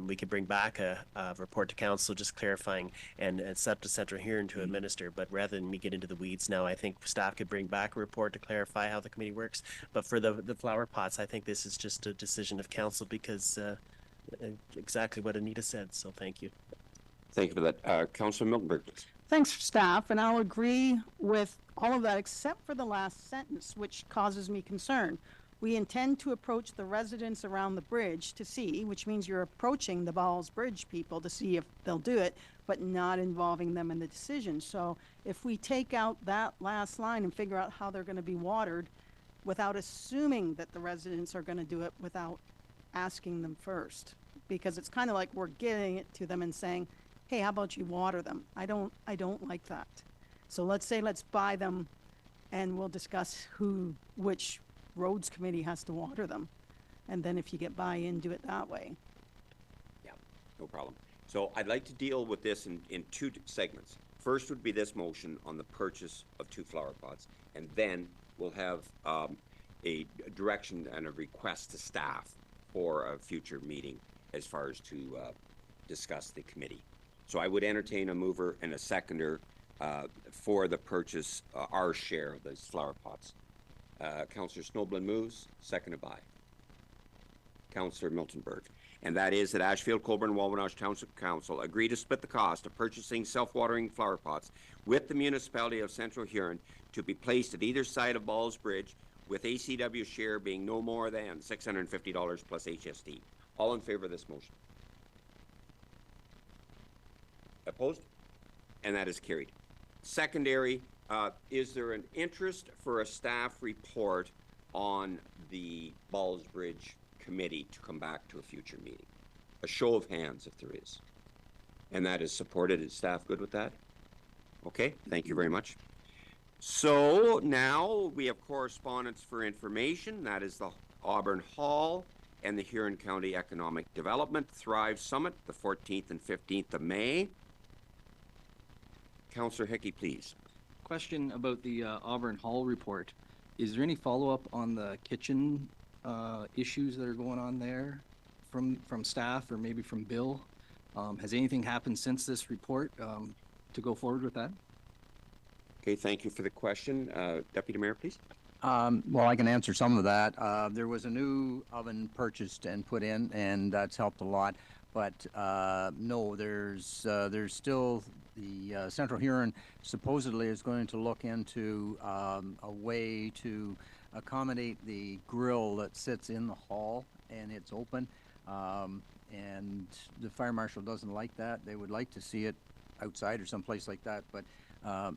we could bring back a report to council just clarifying, and it's up to Central Huron to administer. But rather than me get into the weeds now, I think staff could bring back a report to clarify how the committee works. But for the flower pots, I think this is just a decision of council, because exactly what Anita said. So thank you. Thank you for that. Councillor Miltenberg, please. Thanks, staff, and I'll agree with all of that except for the last sentence, which causes me concern. We intend to approach the residents around the bridge to see, which means you're approaching the Balls Bridge people to see if they'll do it, but not involving them in the decision. So if we take out that last line and figure out how they're going to be watered without assuming that the residents are going to do it without asking them first, because it's kind of like we're getting it to them and saying, hey, how about you water them? I don't like that. So let's buy them, and we'll discuss which roads committee has to water them. And then if you get buy-in, do it that way. Yeah, no problem. So I'd like to deal with this in two segments. First would be this motion on the purchase of 2 flower pots, and then we'll have a direction and a request to staff for a future meeting as far as to discuss the committee. So I would entertain a mover and a seconder for the purchase, our share of those flower pots. Councillor Snoblin moves, seconded by Councillor Miltenberg. And that is that Ashfield-Colborne-Wawanosh Township Council agree to split the cost of purchasing self-watering flower pots with the municipality of Central Huron to be placed at either side of Balls Bridge, with ACW share being no more than $650 plus HST. All in favor of this motion? Opposed? And that is carried. Secondary, is there an interest for a staff report on the Balls Bridge committee to come back to a future meeting? A show of hands if there is. And that is supported. Is staff good with that? Okay, thank you very much. So now we have correspondence for information. That is the Auburn Hall and the Huron County Economic Development Thrive Summit, the 14th and 15th of May. Councillor Hickey, please. Question about the Auburn Hall report. Is there any follow-up on the kitchen issues that are going on there from staff or maybe from Bill? Has anything happened since this report to go forward with that? Okay, thank you for the question. Deputy Mayor, please. Well, I can answer some of that. There was a new oven purchased and put in, and that's helped a lot. But no, there's still the Central Huron supposedly is going to look into a way to accommodate the grill that sits in the hall and it's open. And the fire marshal doesn't like that. They would like to see it outside or someplace like that. But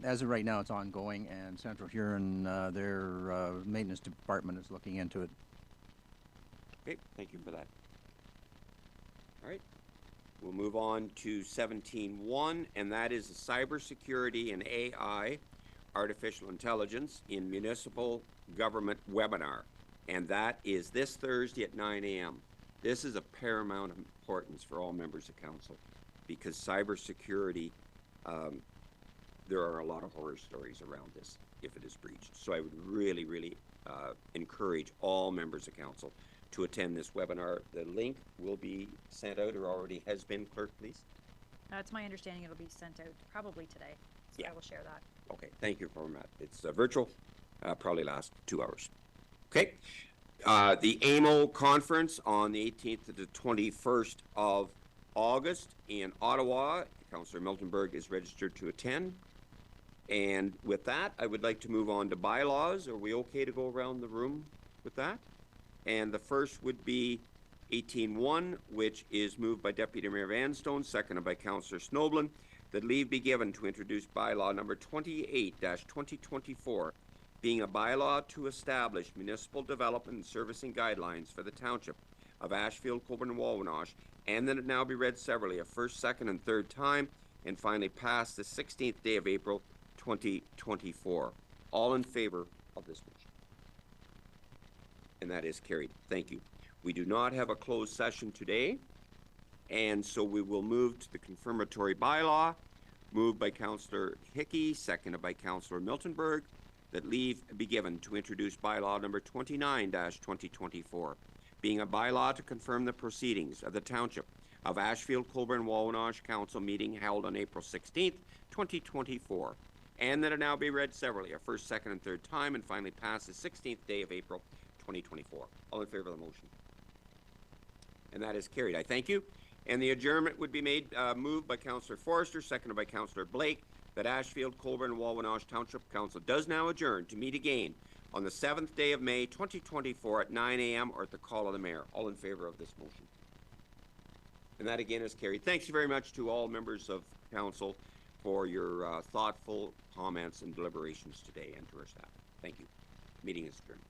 as of right now, it's ongoing, and Central Huron, their maintenance department is looking into it. Okay, thank you for that. All right, we'll move on to 17.1, and that is the cybersecurity and AI, artificial intelligence in municipal government webinar, and that is this Thursday at 9 a.m. This is of paramount importance for all members of council, because cybersecurity, there are a lot of horror stories around this if it is breached. So I would really, really encourage all members of council to attend this webinar. The link will be sent out or already has been. Clerk, please. It's my understanding it'll be sent out probably today, so Yeah. I will share that. Okay, thank you for that. It's virtual, probably last 2 hours. Okay, the AMO conference on the 18th to the 21st of August in Ottawa. Councillor Miltenberg is registered to attend. And with that, I would like to move on to bylaws. Are we okay to go around the room with that? And the first would be 18.1, which is moved by Deputy Mayor Vanstone, seconded by Councillor Snoblin, that leave be given to introduce bylaw number 28-2024, being a bylaw to establish municipal development and servicing guidelines for the township of Ashfield-Colborne-Wawanosh, and that it now be read severally a first, second, and third time, and finally passed the 16th day of April 2024. All in favor of this motion? And that is carried. Thank you. We do not have a closed session today, and so we will move to the confirmatory bylaw, moved by Councillor Hickey, seconded by Councillor Miltenberg, that leave be given to introduce bylaw number 29-2024, being a bylaw to confirm the proceedings of the Township of Ashfield-Colborne-Wawanosh Council meeting held on April 16th, 2024, and that it now be read severally a first, second, and third time, and finally pass the 16th day of April 2024. All in favor of the motion? And that is carried. I thank you. And the adjournment would be made, moved by Councillor Forrester, seconded by Councillor Blake, that Ashfield-Colborne-Wawanosh Township Council does now adjourn to meet again on the 7th day of May 2024 at 9 a.m. or at the call of the mayor. All in favor of this motion? And that again is carried. Thanks very much to all members of council for your thoughtful comments and deliberations today, and to our staff. Thank you. Meeting is adjourned.